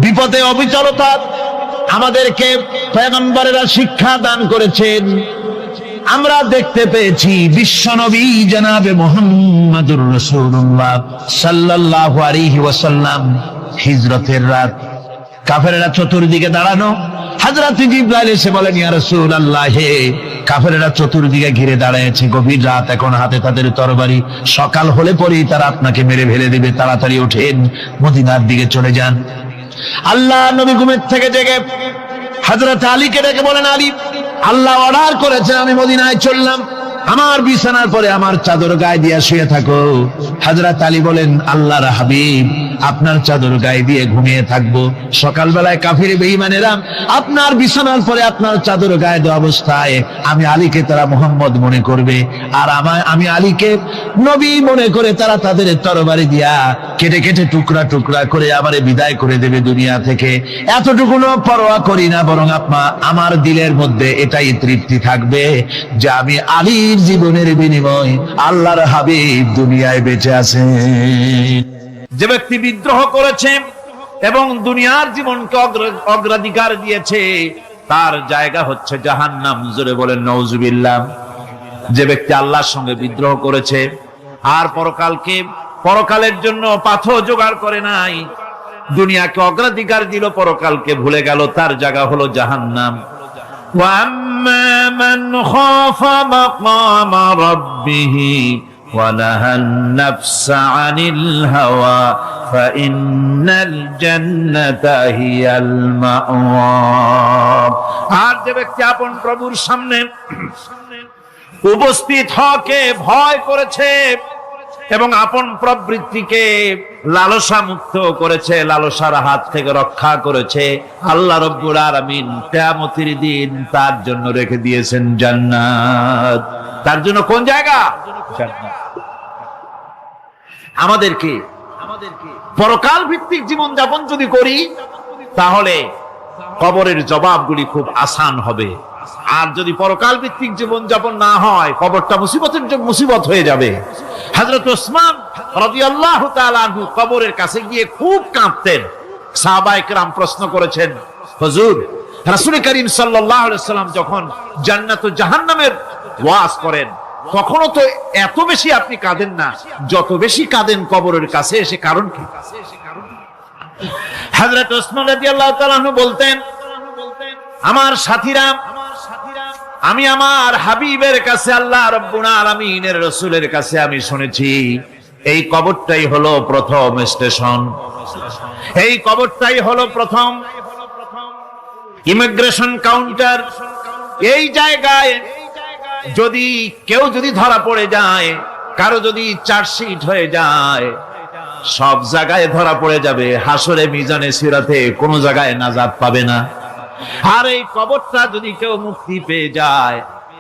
বিপদে অবিচলতা আমাদেরকে পয়গম্বরেরা শিক্ষা দান করেছেন। আমরা দেখতে পেয়েছি বিশ্বনবী জনাবে মুহাম্মদুর রাসূলুল্লাহ সাল্লাল্লাহু আলাইহি ওয়াসাল্লাম হিজরতের রাত, কাফেরেরা চতুর্দিকে দাঁড়ানো, হযরত জিবরাইল এসে বলেন, ইয়া রাসূলুল্লাহ, হে কাফেরেরা চতুর্দিকে ঘিরে দাঁড়িয়েছে, গভীর রাত, এখন হাতে তাদের তরবারি, সকাল হলে পরেই তারা আপনাকে মেরে ফেলে দেবে, তাড়াতাড়ি ওঠেন, মদিনার দিকে চলে যান। আল্লাহ নবী ঘুমের থেকে জেগে হযরত আলীকে ডেকে বলেন, আলী, আল্লাহ অর্ডার করেছেন আমি মদিনায় চললাম, আমার বিছানার পরে আমার চাদর গায়ে দিয়ে শুয়ে থাকো। হযরত আলী বলেন, আল্লাহর হাবিব, আপনার চাদর গায়ে দিয়ে ঘুমিয়ে থাকবো, সকালবেলায় কাফির বেঈমানেরা আপনার বিছানার পরে আপনার চাদর গায়ে দেওয়া অবস্থায় আমি আলীকে তারা মুহাম্মদ মনে করবে, আর আমি আলীকে নবী মনে করে তারা তাদের তরবারি দিয়া কেটে কেটে টুকরা টুকরা করে আমারে বিদায় করে দেবে দুনিয়া থেকে। এতটুকুনো পরোয়া করি না, বরং আমার দিলের মধ্যে এটাই তৃপ্তি থাকবে যে আমি আলীর জীবনের বিনিময় আল্লাহর হাবিব দুনিয়ায় বেঁচে আছেন। যে ব্যক্তি বিদ্রোহ করেছে এবং দুনিয়ার জীবনকে অগ্রাধিকার দিয়েছে, তার জায়গা হচ্ছে জাহান্নাম। জোরে বলেন নাউজুবিল্লাহ। যে ব্যক্তি আল্লাহর সঙ্গে বিদ্রোহ করেছে আর পরকালের জন্য পাথর জোগাড় করে নাই, দুনিয়াকে অগ্রাধিকার দিল, পরকালকে ভুলে গেল, তার জায়গা হলো জাহান্নাম। وَأَمَّا مَنْ خَافَ مَقَامَ رَبِّهِ وَنَهَى النَّفْسَ عَنِ الْهَوَى ফাইন্নাল জান্নাতা হিয়াল মাওয়া। আর যে ব্যক্তি আপন প্রভুর সামনে উপস্থিত হকে ভয় করেছে এবং আপন প্রবৃত্তিকে লালসা মুক্ত করেছে, লালসার হাত থেকে রক্ষা করেছে, আল্লাহ রাব্বুল আলামিন কিয়ামতের দিন তার জন্য রেখে দিয়েছেন জান্নাত। তার জন্য কোন জায়গা? জান্নাত। আমাদেরকে পরকাল ভিত্তিক জীবন যাপন যদি করি তাহলে কবরের জবাবগুলি খুব আসান হবে। আর যদি পরকাল ভিত্তিক জীবন যাপন না হয় কবরটা মুসিবত হয়ে যাবে। হযরত ওসমান রাদিয়াল্লাহু তাআলা আনহু কবরের কাছে গিয়ে খুব কাঁদতেন। সাহাবায়ে কেরাম প্রশ্ন করেছেন, হুজুর, রাসূল করিম সাল্লাল্লাহু আলাইহি ওয়াসাল্লাম যখন জান্নাত ও জাহান্নামের ওয়াজ করেন তখনও তো এত বেশি আপনি কাঁদেন না যত বেশি কাঁদেন কবরের কাছে এসে, কারণ কি? হযরত ওসমান রাদিয়াল্লাহু তাআলা আনহু বলতেন, আমার সাথীরা, আমি আমার হাবিবের কাছে, আল্লাহ রাব্বুল আলামিনের রাসূলের কাছে আমি শুনেছি এই কবরটাই হলো প্রথম স্টেশন, এই কবরটাই হলো প্রথম ইমিগ্রেশন কাউন্টার। এই জায়গায় যদি কেউ ধরা পড়ে যায়, কারো যদি চার্জশিট হয়ে যায়, সব জায়গায় ধরা পড়ে যাবে, হাসরে মিজানে সিরাতে কোনো জায়গায় নাজাত পাবে না। আর এই কবরটা যদি কেউ মুক্তি পেয়ে যায়,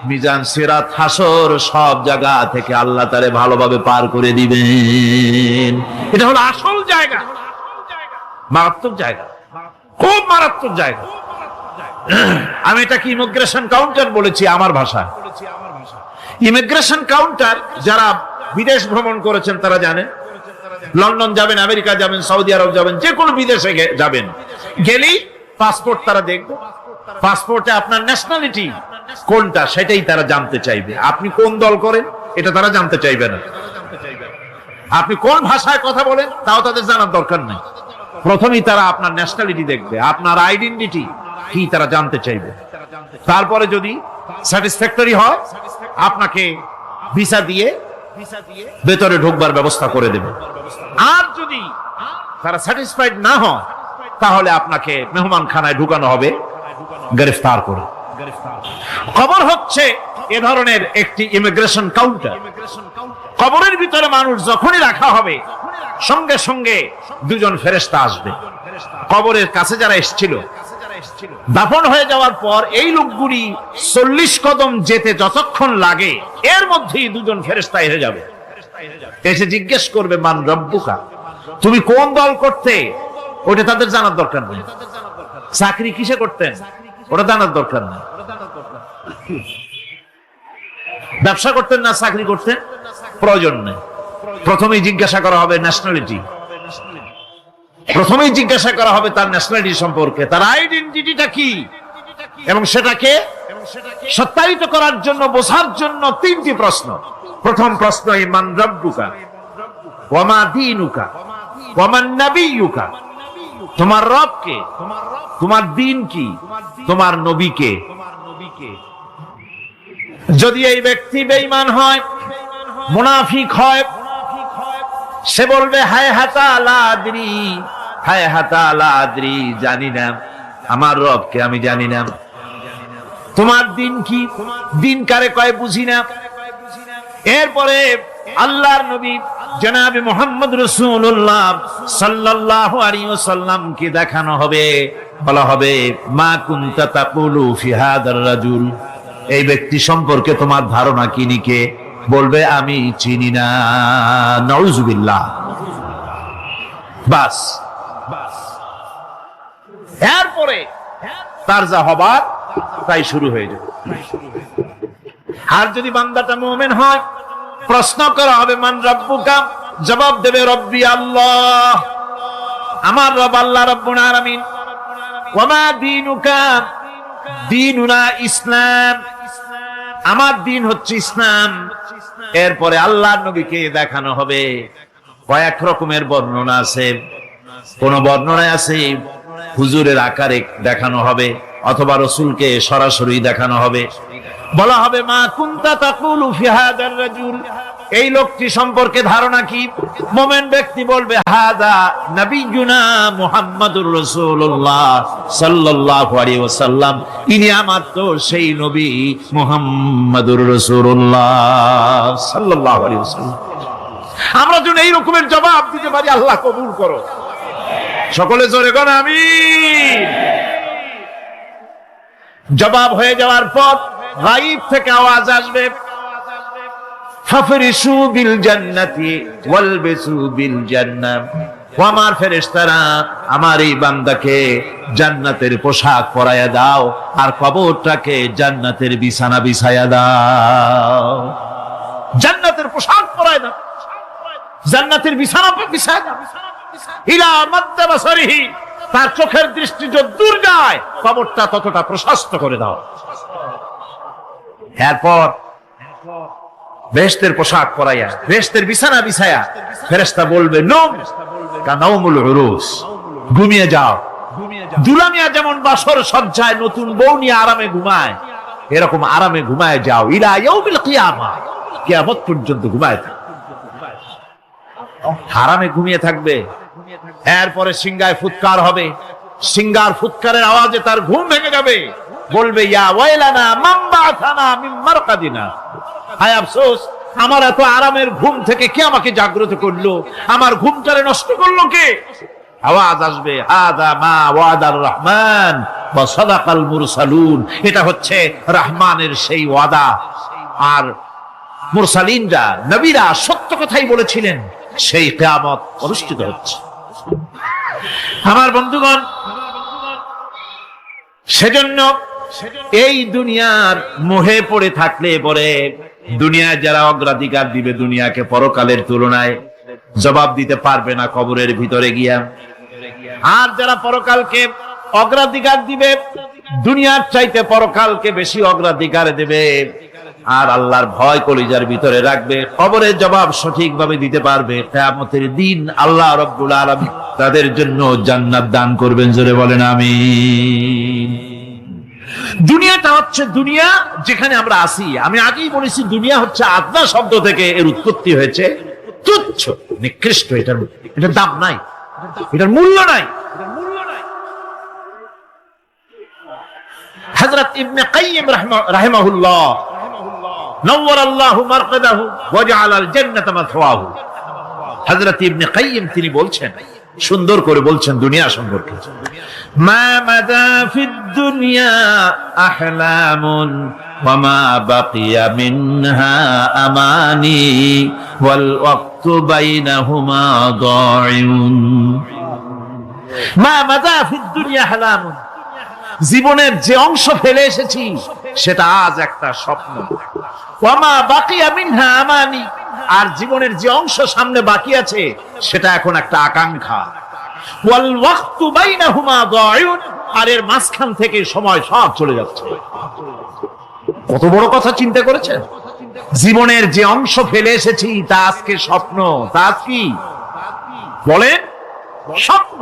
মিজান সিরাত হাসর সব জায়গা থেকে আল্লাহ তারে ভালোভাবে পার করে দিবেন। এটা হলো আসল জায়গা, মারাত্মক জায়গা, খুব মারাত্মক জায়গা। আমি এটাকে ইমিগ্রেশন কাউন্টার বলেছি আমার ভাষায়। ইমিগ্রেশন কাউন্টার যারা বিদেশ ভ্রমণ করেছেন তারা জানেন। লন্ডন যাবেন, আমেরিকা যাবেন, সৌদি আরব যাবেন, যে কোনো বিদেশে যাবেন, গেলেই পাসপোর্ট তারা দেখবে। পাসপোর্টে আপনার ন্যাশনালিটি কোনটা সেটাই তারা জানতে চাইবে। আপনি কোন দল করেন এটা তারা জানতে চাইবে না। আপনি কোন ভাষায় কথা বলেন তাও তাদের জানার দরকার নেই। প্রথমেই তারা আপনার ন্যাশনালিটি দেখবে, আপনার আইডেন্টিটি কি তারা জানতে চাইবে। তারপরে যদি স্যাটিসফ্যাক্টরি হয় আপনাকে ভিসা দিয়ে ভেতরে ঢোকবার ব্যবস্থা করে দেবে। আর যদি তারা স্যাটিসফাইড না হয় তাহলে আপনাকে মেহমানখানায় ঢুকানো হবে গ্রেফতার করে। কবর হচ্ছে এ ধরনের একটি ইমিগ্রেশন কাউন্টার। কবরের ভিতরে মানুষ যখনই রাখা হবে সঙ্গে সঙ্গে দুজন ফেরেশতা আসবে। কবরের কাছে যারা এসেছিল দাফন হয়ে যাওয়ার পর এই লোকগুলি 40 কদম যেতে যতক্ষণ লাগে এর মধ্যেই দুজন ফেরেশতা এসে যাবে, এসে জিজ্ঞেস করবে, মান রব্বুকা, তুমি কোন দল করতে? ওটা তাদের জানার দরকার নেই। চাকরি কিসে করতেন ওটা জানার দরকার নেই। ব্যবসা করতেন না চাকরি করতেন প্রয়োজন নেই। প্রথমেই জিজ্ঞাসা করা হবে ন্যাশনালিটি, প্রথমেই জিজ্ঞাসা করা হবে তার ন্যাশনালিটি সম্পর্কে, তার আইডেন্টিটিটা কি, এবং সেটাকে সত্যায়িত করার জন্য, বোঝার জন্য 3টি প্রশ্ন। প্রথম প্রশ্ন, মান রব্বুকা ওয়া মা দীনুকা ওয়া মান নাবিয়্যুকা, তোমার রব কে, তোমার দ্বীন কি, তোমার নবী কে। যদি এই ব্যক্তি বেঈমান হয়, মুনাফিক হয়, সে বলবে হায় হাতা লা আদরি, হায় হাতা লা আদরি, জানি না আমার রবকে, আমি জানি না। তোমার দিন কি, দিন কারে কয় বুঝি না। এরপরে আল্লাহর নবী জনাবে মুহাম্মদ রাসূলুল্লাহ সাল্লাল্লাহু আলাইহি ওয়াসাল্লাম কে দেখানো হবে, বলা হবে মা কুনতা তাকুলু ফি হাদার রাজুল, এই ব্যক্তি সম্পর্কে তোমার ধারণা কি নিকে? বলবে আমি চিনি না। নাউযুবিল্লাহ। বাস, এরপরে তার যা হবার তাই শুরু হয়ে যাবে। আর যদি বান্দাটা মুমিন হয়, প্রশ্ন করা হবে মান রব্বুকা, জবাব দেবে রব্বি আল্লাহ, আমার রব আল্লাহ রাব্বুল আলামিন। ওয়া মা দীনুকা, দীনুনা ইসলাম, আমার দিন হচ্ছে ইসলাম। এরপরে আল্লাহর নবীকে দেখানো হবে। কয়েক রকমের বর্ণনা আছে। কোন বর্ণনায় আছে হুজুরের আকারে দেখানো হবে অথবা রাসূলকে সরাসরি দেখানো হবে। বলা হবে মা কুনতা তাকুলু ফি হাদার রাজুল, এই লোকটি সম্পর্কে ধারণা কি? মুমিন ব্যক্তি বলবে হাদা নবিয়ুনা মুহাম্মাদুর রাসূলুল্লাহ সাল্লাল্লাহু আলাইহি ওয়াসাল্লাম, ইনি আমার তো সেই নবী মুহাম্মাদুর রাসূলুল্লাহ সাল্লাল্লাহু আলাইহি ওয়াসাল্লাম। আমরা যেন এই রকমের জবাব দিতে পারি, আল্লাহ কবুল করো। সকলে জোরে বলেন আমিন। জবাব হয়ে যাওয়ার পর গায়ব থেকে আওয়াজ আসবে ফাফরিশু বিল জান্নাতি ওয়ালবিসু বিল জান্নাহ, ও আমার ফেরেশতারা আমার এই বান্দাকে জান্নাতের পোশাক পরায়া দাও আর কবরটাকে জান্নাতের বিছানা বিছায়া দাও। জান্নাতের পোশাক পরায় দাও, জান্নাতের বিছানা বিছায়া দাও। ইলা মাদ্দা বাসারিহি, তার চোখের দৃষ্টি যত দূর যায় কবরটা ততটা প্রশস্ত করে দাও। এরপর বেহেশতের পোশাক পরাইয়া বেহেশতের বিছানা বিছায়া ফেরেশতা বলবে নম কানাউমুল উরুস, ঘুমিয়ে যাও। দুলামিয়া যেমন বাসর সজ্জায় নতুন বউ নিয়ে আরামে ঘুমায়, এরকম আরামে ঘুমায় যাও। ইলা ইয়াউমিল কিয়ামা, কিয়ামত পর্যন্ত ঘুমায় থাকবে, আরামে ঘুমিয়ে থাকবে। এরপরে সিংহায় ফুৎকার হবে, সিংহার ফুৎকারের আওয়াজে তার ঘুম ভেঙে যাবে। বলবে ইয়া ওয়াইলানা মান বা'থানা মিন মারকাদিনা, হায় আফসোস, আমার এত আরামের ঘুম থেকে কে আমাকে জাগ্রত করলো, আমার ঘুমটারে নষ্ট করলো কে? আওয়াজ আসবে হাদা মা ওয়াদার রহমান ওয়া সাদাকাল মুরসালুন, এটা হচ্ছে রহমানের সেই ওয়াদা, আর মুরসালিনরা নবীরা সত্য কথাই বলেছিলেন, সেই কিয়ামত অনুষ্ঠিত হচ্ছে। আমার বন্ধুগণ, সেজন্য এই দুনিয়ার মোহে পড়ে থাকলে পরে দুনিয়ায় যারা অগ্রাধিকার দিবে দুনিয়াকে পরকালের তুলনায়, জবাব দিতে পারবে না কবরের ভিতরে গিয়া। আর যারা পরকালকে অগ্রাধিকার দিবে, দুনিয়ার চাইতে পরকালকে বেশি অগ্রাধিকার দেবে আর আল্লাহর ভয় কলিজার ভিতরে রাখবে, কবরের জবাব সঠিকভাবে দিতে পারবে, কিয়ামতের দিন আল্লাহ রাব্বুল আলামিন তাদের জন্য জান্নাত দান করবেন। জোরে বলেন আমিন। দুনিয়াটা হচ্ছে দুনিয়া যেখানে আমরা আছি। আমি আগেই বলেছি দুনিয়া হচ্ছে আদনা শব্দ থেকে এর উৎপত্তি হয়েছে, তুচ্ছ নিকৃষ্ট, এটার দাম নাই, এটার মূল্য নাই। হযরত ইবনে কাইয়িম রাহিমাহুল্লাহ নওয়ারাল্লাহু মারকাদাহু ওয়া জাআলাল জান্নাতা মাথওয়াহু, হযরত ইবনে কাইয়িম তিনি বলছেন, সুন্দর করে বলছেন দুনিয়া সম্পর্কে, মা মাদা ফিদ দুনিয়া আহলামুন ওয়া মা বাকিয়া মিনহা আমানি ওয়াল ওয়াক্তু বাইনাহুমা দাইউন। মা মাদা ফিদ দুনিয়া আহলামুন, জীবনের যে অংশ ফেলে এসেছি সেটা আজ একটা স্বপ্ন। ওয়া মা বাকিয়া মিনহা আমানি, আর জীবনের যে অংশ সামনে বাকি আছে সেটা এখন একটা আকাঙ্ক্ষা। ওয়াল ওয়াক্তু বাইনাহুমা দাইউন, আর এর মাঝখান থেকে সময় সব চলে যাচ্ছে। কত বড় কথা চিন্তা করেছেন? জীবনের যে অংশ ফেলে এসেছি তা আজকে স্বপ্ন, তা আজ কি বলেন? স্বপ্ন।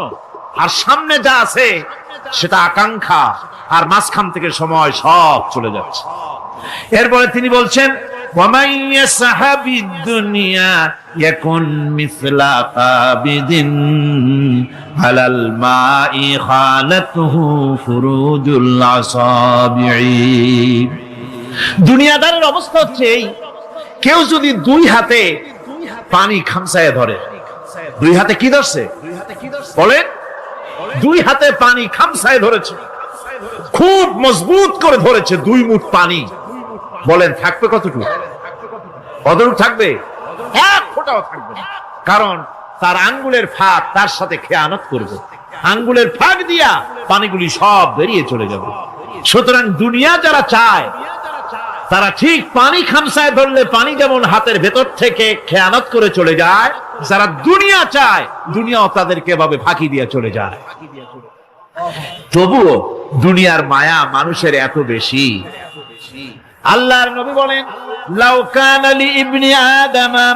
আর সামনে যা আছে সেটা আকাঙ্ক্ষা, আর মাঝখান থেকে সময় সব চলে যাচ্ছে। এরপরে তিনি বলছেন ওয়ামান ইয়াসহাবিদ দুনিয়া ইয়াকুন মিসলা কাবিদিন আলাল মাই খালাতুহু ফুরুজুল আসাবিঈ। দুনিয়াদারের অবস্থা হচ্ছে এই, কেউ যদি দুই হাতে পানি খামসায় ধরে, দুই হাতে কি ধরছে বলেন? দুই হাতে পানি খামসায় ধরেছে, খুব মজবুত করে ধরেছে, 2 মুঠ পানি। বলেন থাকবে কতটুকু? কতটুকু থাকবে? 1 ফোঁটাও থাকবে না, কারণ তার আঙ্গুলের ফাঁক তার সাথে খেয়ানত করবে, আঙ্গুলের ফাঁক দিয়া পানিগুলি সব বেরিয়ে চলে যাবে। সুতরাং দুনিয়া যারা চায় তারা ঠিক পানি খামসায় ধরলে পানি যেমন হাতের ভেতর থেকে খেয়ানত করে চলে যায়, যারা দুনিয়া চায় দুনিয়াও তাদেরকে এভাবে ফাঁকি দিয়ে চলে যায়। তবুও দুনিয়ার মায়া মানুষের এত বেশি। আল্লাহর নবী বলেন লাউ কানা লি ইবনি আদামা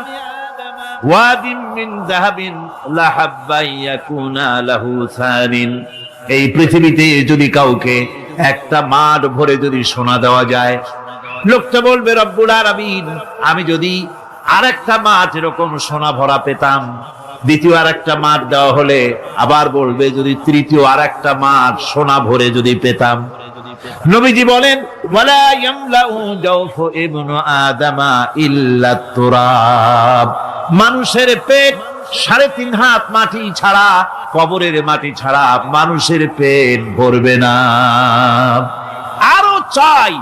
ওয়াদিন মিন যাহাবিন লাহাব্বা ইয়াকুনা লাহু সানিন এই পৃথিবীতে যদি কাউকে একটা মাঠ ভরে যদি সোনা দেওয়া যায়, লোকটা বলবে রব্বুল আলামিন, আমি যদি আরেকটা মাঠ এরকম সোনা ভরা পেতাম। দ্বিতীয় আরেকটা মাঠ দেওয়া হলে আবার বলবে যদি তৃতীয় আরেকটা মাঠ সোনা ভরে যদি পেতাম। নবীজি বলেন, ওয়ালা ইয়ামলাউ জাওফু ইবনু আদামা ইল্লা তুরাব। মানুষের পেট 3.5 হাত মাটি ছাড়া, কবরের মাটি ছাড়া মানুষের পেট ভরবে না। আরো চাই,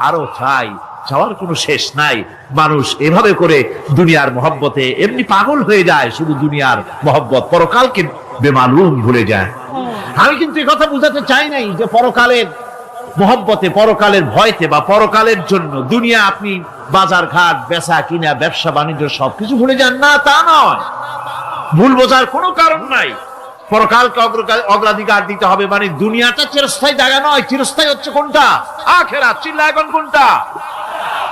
আরো চাই, চাওয়ার কোনো শেষ নাই। মানুষ এভাবে করে দুনিয়ার মহব্বতে এমনি পাগল হয়ে যায়, শুধু দুনিয়ার মহব্বত, পরকালকে বেমালুম ভুলে যায়। আমি কিন্তু এই কথা বুঝাতে চাই নাই যে পরকালের মহব্বতে, পরকালের ভয়তে বা পরকালের জন্য দুনিয়া আপনি বাজার ঘাট, বেচা কিনা, ব্যবসা বাণিজ্য সবকিছু ভুলে যান না, তা নয়। ভুল বোঝার কোনো কারণ নাই। পরকালকে অগ্রাধিকার দিতে হবে, মানে দুনিয়াটা চিরস্থায়ী জায়গা নয়। চিরস্থায়ী হচ্ছে কোনটা? আখিরাত। চিল্লা এখন কোনটা?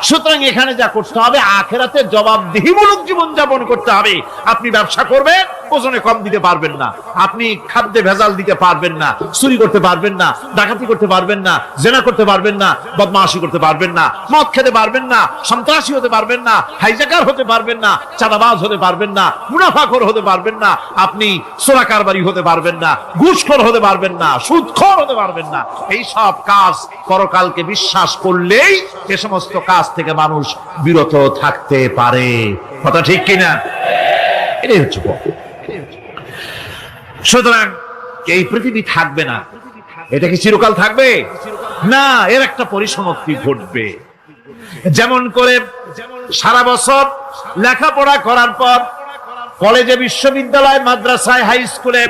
সুতরাং এখানে যা করতে হবে, আখিরাতে জবাবদিহিমূলক জীবন যাপন করতে হবে। আপনি ব্যবসা করবেন, ওজনে কম দিতে পারবেন না। আপনি খাদ্যে ভেজাল দিতে পারবেন না, চুরি করতে পারবেন না, ডাকাতি করতে পারবেন না, জেনা করতে পারবেন না, বদমাশি করতে পারবেন না, মদ খেতে পারবেন না, সন্ত্রাসী হতে পারবেন না, হাইজ্যাকার হতে পারবেন না, চাঁদাবাজ হতে পারবেন না, মুনাফাখোর হতে পারবেন না, আপনি চোরা কারবারি হতে পারবেন না, ঘুষখোর হতে পারবেন না, সুদখোর হতে পারবেন না। এই সব কাজ পরকালকে বিশ্বাস করলেই এ সমস্ত কাজ থেকে মানুষ বিরত থাকতে পারে। কথা ঠিক কিনা? এটাই হচ্ছে। সুতরাং এই পৃথিবী থাকবে না, এটা কি চিরকাল থাকবে না? এর একটা পরিসমাপ্তি ঘটবে। যেমন করে সারা বছর লেখাপড়া করার পর কলেজে, বিশ্ববিদ্যালয়, মাদ্রাসায়, হাই স্কুলে,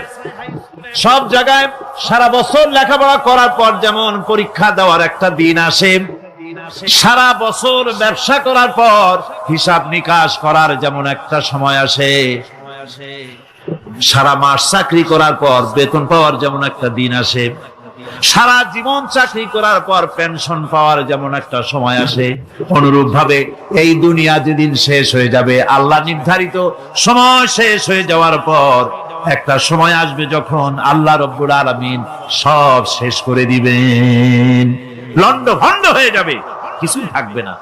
সব জায়গায় সারা বছর লেখাপড়া করার পর যেমন পরীক্ষা দেওয়ার একটা দিন আসে, সারা বছর ব্যবসা করার পর হিসাব নিকাশ করার যেমন একটা সময় আসে, সারা মাস চাকরি করার পর বেতন পাওয়ার যেমন একটা দিন আসে, সারা জীবন চাকরি করার পর পেনশন পাওয়ার যেমন একটা সময় আসে, অনুরূপ ভাবে এই দুনিয়া যেদিন শেষ হয়ে যাবে, আল্লাহ নির্ধারিত সময় শেষ হয়ে যাওয়ার পর একটা সময় আসবে যখন আল্লাহ রব্বুল আলামিন সব শেষ করে দিবেন, লন্ডভন্ড হয়ে যাবে, কিছু থাকবে না।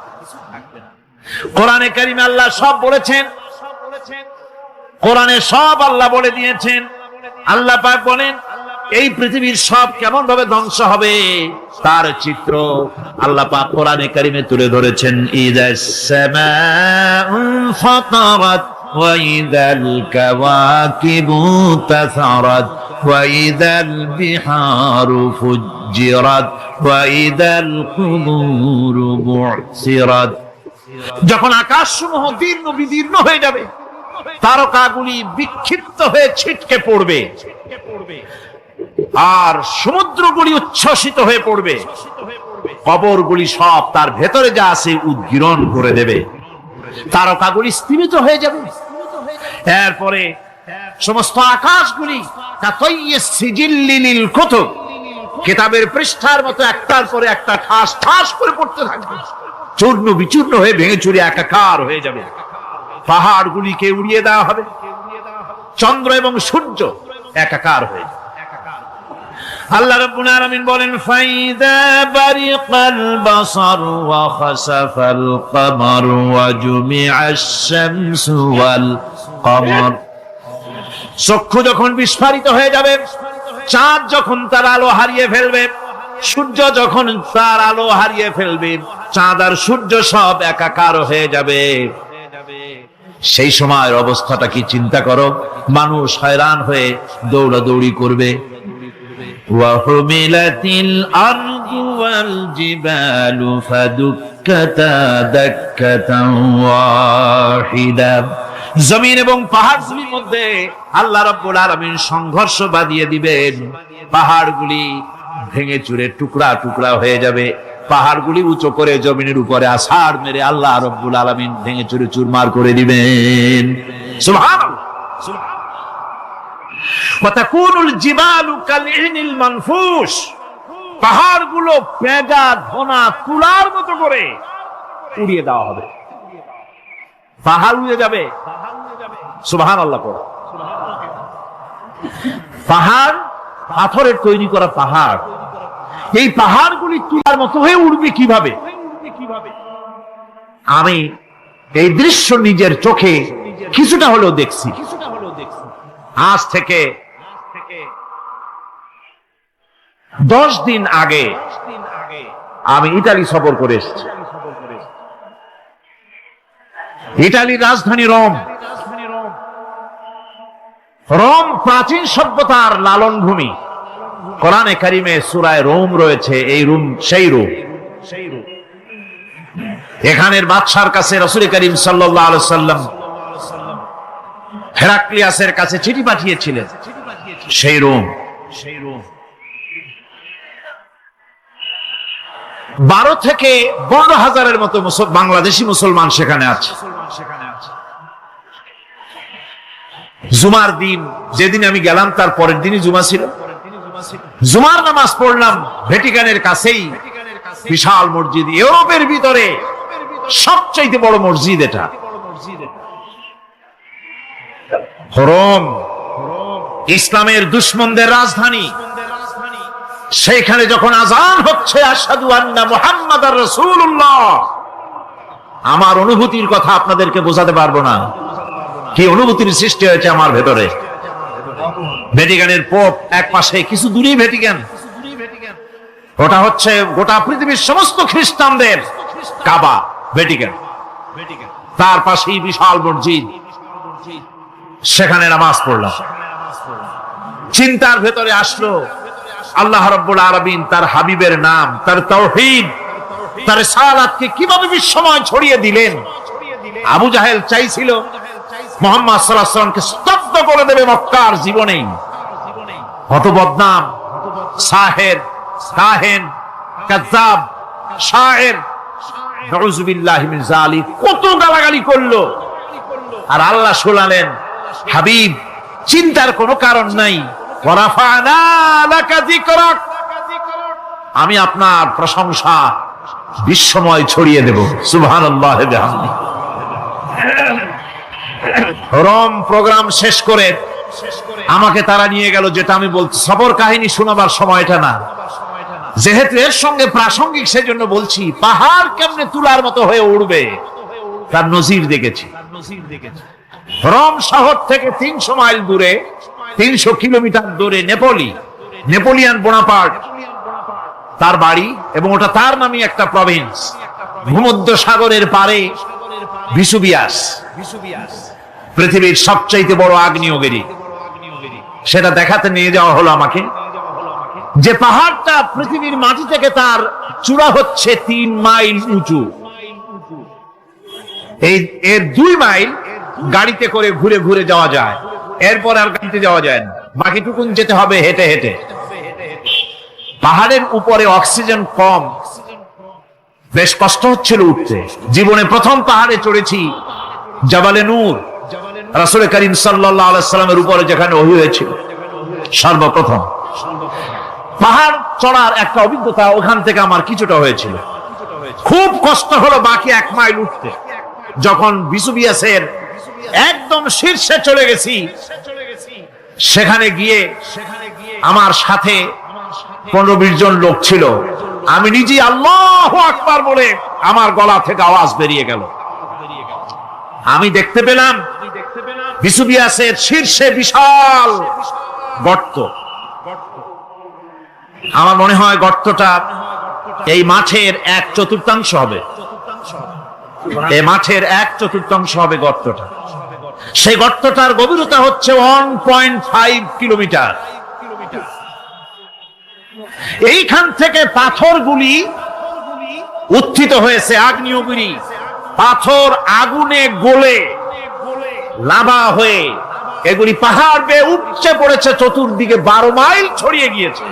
কোরআনে কারিমে আল্লাহ সব বলেছেন, কোরআনে সব আল্লাহ বলে দিয়েছেন। আল্লাহ পাক বলেন এই পৃথিবীর সব কেমন ভাবে ধ্বংস হবে তার চিত্র আল্লাহ পাক কোরআনে কারিমে তুলে ধরেছেন। ইযাস সামাউ ফাতারাত ওয়া ইযাল কাওয়াকিবু তাসারাত ওয়া ইযাল বিহারু ফুজ্জিরাত ওয়া ইযাল কুবুরু বু'সিরাত। যখন আকাশসমূহ দীর্ণ বিদীর্ণ হয়ে যাবে, তারকাগুলি বিক্ষিপ্ত হয়ে ছিটকে পড়বে, আর সমুদ্রগুলি উচ্ছ্বসিত হয়ে পড়বে, কবরগুলি সব তার ভেতরে যা আছে উদ্গীরণ করে দেবে, তারকাগুলি স্থিমিত হয়ে যাবে। এরপরে সমস্ত আকাশগুলি কিতাবের পৃষ্ঠার মতো একটার পরে একটা ঠাস ঠাস করে পড়তে থাকবে, চূর্ণ বিচূর্ণ হয়ে ভেঙে চুরে একাকার হয়ে যাবে। পাহাড়গুলিকে উড়িয়ে দেওয়া হবে, চন্দ্র এবং সূর্য একাকার হয়ে যাবে। আল্লাহ রাব্বুল আলামিন বলেন ফাইদা বারিকাল বাসার ওয়া খাসাফাল কমার ওয়া জুমিআশ শামসু ওয়াল কমার। চক্ষু যখন বিস্ফারিত হয়ে যাবে, চাঁদ যখন তার আলো হারিয়ে ফেলবে, সূর্য যখন তার আলো হারিয়ে ফেলবে, চাঁদ আর সূর্য সব একাকার হয়ে যাবে, সেই সময়ের অবস্থাটা কি চিন্তা করো। মানুষ হয়রান হয়ে দৌড়াদৌড়ি করবে। ওয়াহুমিলাতিল আরদু ওয়াল জিবালু ফাদুক্কাতা দাক্কাতান ওয়াহিদা। জমিন এবং পাহাড়গুলির মধ্যে আল্লাহ রাব্বুল আলামিন সংঘর্ষ বাঁধিয়ে দিবেন, পাহাড়গুলি ভেঙে চুরে টুকরা টুকরা হয়ে যাবে। পাহাড়গুলি উঁচু করে জমিনের উপরে আছাড় মেরে আল্লাহ রাব্বুল আলামিন ভেঙে চুরে চুরমার করে দিবেন। সুবহানাল্লাহ। ওয়া তাকুনুল জিবালু কালইনিল মানফুস। পাহাড়গুলো পেঁজা ধোনা তুলার মতো করে উড়িয়ে দেওয়া হবে, পাহাড় উড়ে যাবে। সুবহানাল্লাহ। পাহাড় পাথরের তৈরি করা পাহাড়, এই পাহাড়গুলি তুলার মতো হয়ে উঠবে কিভাবে? আমি এই দৃশ্য নিজের চোখে কিছুটা হলেও দেখছি। আজ থেকে 10 দিন আগে আমি ইতালি সফর করে এসেছি। ইতালির রাজধানী রোম। রোম প্রাচীন সভ্যতার লালন ভূমি। কোরআনে কারিমে সূরায়ে রোম রয়েছে। এই রোম সেই রোম। এখানের বাদশার কাছে রাসূল করিম সাল্লাল্লাহু আলাইহি ওয়াসাল্লাম হেরাক্লিয়াসের কাছে চিঠি পাঠিয়েছিলেন। সেই রোম। 12 থেকে 15,000-এর মতো বাংলাদেশি মুসলমান সেখানে আছে। জুমার দিন, যেদিন আমি গেলাম তার পরের দিনই জুমা ছিল। জুমার নামাজ পড়লাম ভ্যাটিকানের কাছেই বিশাল মসজিদ, ইউরোপের ভিতরে সবচাইতে বড় মসজিদ এটা। রোম ইসলামের দুশমনদের রাজধানী। সেইখানে যখন আযান হচ্ছে আশহাদু আন্না মুহাম্মাদার রাসূলুল্লাহ, আমার অনুভূতির কথা আপনাদেরকে বোঝাতে পারবো না, কি অনুভূতির সৃষ্টি হয়েছে আমার ভেতরে। ভ্যাটিকানের পোপ এক পাশে, কিছু দূরেই ভ্যাটিকান। ওটা হচ্ছে গোটা পৃথিবীর সমস্ত খ্রিস্টানদের কাবা, ভ্যাটিকান। তার পাশেই বিশাল মসজিদ, সেখানে নামাজ পড়লাম। চিন্তার ভেতরে আসলো আল্লাহ রাব্বুল আলামিন তার হাবিবের নাম, তার তাওহীদ, তার রিসালাতকে কিভাবে বিশ্বময় ছড়িয়ে দিলেন। আবু জাহেল চাইছিল মুহাম্মদ সাল্লাল্লাহু আলাইহি ওয়াসাল্লামকে স্তব্ধ করে দেবে মক্কার জীবনেই। কত বদনাম, সাহের, কাহেন, কাযযাব, শায়ের, নাউযুবিল্লাহি মিন যালিক, কত গালাগালি করলো। আর আল্লাহ শোনালেন, হাবিব চিন্তার কোনো কারণ নাই, ওয়ারাফা'না লাকা যিকরাক, আমি আপনার প্রশংসা বিশ্বময় ছড়িয়ে দেব। সুবহানাল্লাহি ওয়া বিহামদিহি। রোম প্রোগ্রাম শেষ করে আমাকে তারা নিয়ে গেল, যেটা আমি বলছি সফর কাহিনী শোনাবার সময়টা না, যেহেতু এর সঙ্গে প্রাসঙ্গিক সেজন্য বলছি। পাহাড় কেমনে তুলার মতো হয়ে উঠবে তার নজির দেখেছি। রোম শহর থেকে 300 মাইল দূরে, 300 কিলোমিটার দূরে নেপোলিয়ান বোনাপার্ট তার বাড়ি, এবং ওটা তার নামে একটা প্রভিন্স। ভূমধ্য সাগরের পারে ভিসুভিয়াস, পৃথিবীর সবচাইতে বড় আগ্নেয়গিরি। সেটা দেখাতে নিয়ে যাওয়া হলো আমাকে। যে পাহাড়টা পৃথিবীর মাটি থেকে তার চূড়া হচ্ছে 3 মাইল উঁচু। এর 2 মাইল গাড়িতে করে ঘুরে ঘুরে যাওয়া যায়, এরপর আর গাড়িতে যাওয়া যায় না, বাকিটুকুন যেতে হবে হেঁটে হেঁটে। পাহাড়ের উপরে অক্সিজেন কম, বেশ কষ্ট হচ্ছিল উঠতে। জীবনে প্রথম পাহাড়ে চড়েছি, জাবালে নূর, রাসূল করিম সাল্লাল্লাহু আলাইহি সাল্লামের উপরে যেখানে ওহী হয়েছিল সর্বপ্রথম। পাহাড় চড়ার একটা অভিজ্ঞতা ওখান থেকে আমার কিছুটা হয়েছিল। খুব কষ্ট হলো বাকি 1 মাইল উঠতে। যখন ভিসুভিয়াসের একদম শীর্ষে চলে গেছি, সেখানে গিয়ে আমার সাথে 15-20 জন লোক ছিল। আমি নিজেই আল্লাহু আকবার বলে আমার গলা থেকে আওয়াজ বেরিয়ে গেল। আমি দেখতে পেলাম ভিসুভিয়াসের শীর্ষে বিশাল গর্ত। আমার মনে হয় গর্তটা এই মাঠের 1/4 হবে। এই মাঠের 1/4 হবে গর্তটা। সেই গর্তটার গভীরতা হচ্ছে 1.5 কিলোমিটার। এইখান থেকে পাথরগুলি উত্থিত হয়েছে, আগ্নেয়গিরি। পাথর আগুনে গলে লাভা হয়ে এগুলি পাহাড় বেয়ে উপচে পড়েছে, চতুর্দিকে 12 মাইল ছড়িয়ে গিয়েছে।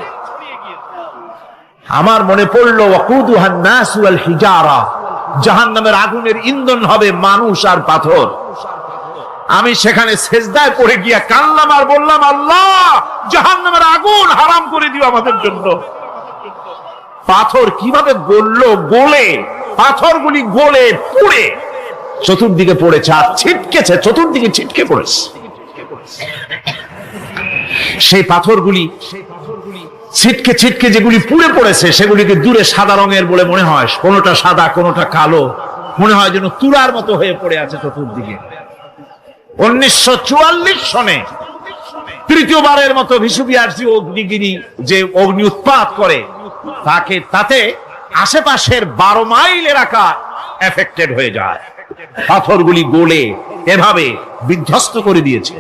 আমার মনে পড়লো ওয়াকুদুহান নাস ওয়াল হিজারা, জাহান্নামের আগুনের ইন্ধন হবে মানুষ আর পাথর। আমি সেখানে সেজদায় পড়ে গিয়া কান্নাম আর বললাম, আল্লাহ জাহান্নামের আগুন হারাম করে দিও আমাদের জন্য। পাথর কিভাবে গললো, গলে পাথরগুলি গলে পুড়ে চতুর্দিকে পড়েছে আর ছিটকেছে, চতুর্দিকে ছিটকে পড়েছে। সেই পাথরগুলি ছিটকে ছিটকে যেগুলি পুড়ে পড়েছে সেগুলিকে দূরে সাদা রঙের বলে মনে হয়, কোনোটা সাদা কোনোটা কালো, মনে হয় যেন তুলার মতো হয়ে পড়ে আছে চতুর্দিকে। 1944 সনে তৃতীয়বারের মতো ভিসুবিয়ার্সি অগ্নিগিরি যে অগ্নি উৎপাত করে তাতে আশেপাশের 12 মাইল এলাকা এফেক্টেড হয়ে যায়। পাথরগুলি গলে এভাবে বিধ্বস্ত করে দিয়েছে।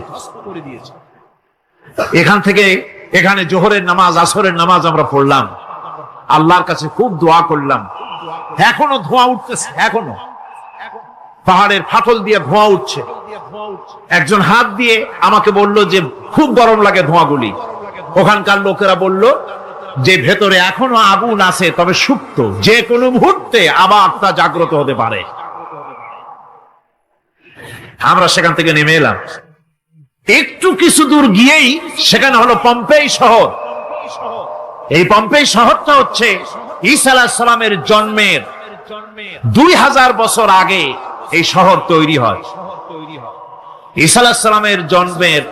এখান থেকে এখানে জোহরের নামাজ, আসরের নামাজ আমরা পড়লাম, আল্লাহর কাছে খুব দোয়া করলাম। এখনো ধোঁয়া উঠতেছে, এখনো পাহাড়ের ফাটল দিয়ে ধোঁয়া উঠছে। একজন হাত দিয়ে আমাকে বলল যে খুব গরম লাগে ধোঁয়াগুলি। ওখানকার লোকেরা বলল যে ভেতরে এখনো আগুন আছে, তবে সুপ্ত, যে কোনো মুহূর্তে আবার তা জাগ্রত হতে পারে। আমরা সেখান থেকে নেমে এলাম। একটু কিছু দূর গিয়েই সেখানে হলো পম্পেই শহর। এই পম্পেই শহরটা হচ্ছে ঈসা আলাইহিস সালামের জন্মের 2000 বছর আগে এই শহর তৈরি হয়। ঈসা আলাইহিস সালামের জন্মের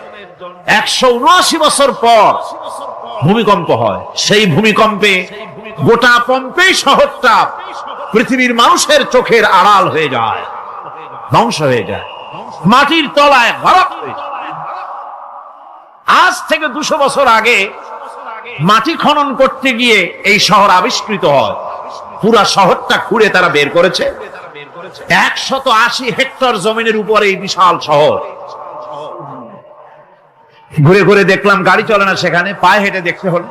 179 বছর পর ভূমিকম্প হয়। সেই ভূমিকম্পে গোটা পম্পেই শহরটা পৃথিবীর মানুষের চোখের আড়াল হয়ে যায়, ধ্বংস হয়ে যায়, মাটির তলায় গরক হয়ে যায়। আজ থেকে 200 বছর আগে মাটি খনন করতে গিয়ে এই শহর আবিষ্কৃত হয়। পুরা শহরটা খুঁড়ে তারা বের করেছে। 180 হেক্টর জমিনের উপরে এই বিশাল শহর। ঘুরে ঘুরে দেখলাম, গাড়ি চলে না সেখানে, পায়ে হেঁটে দেখতে হলো।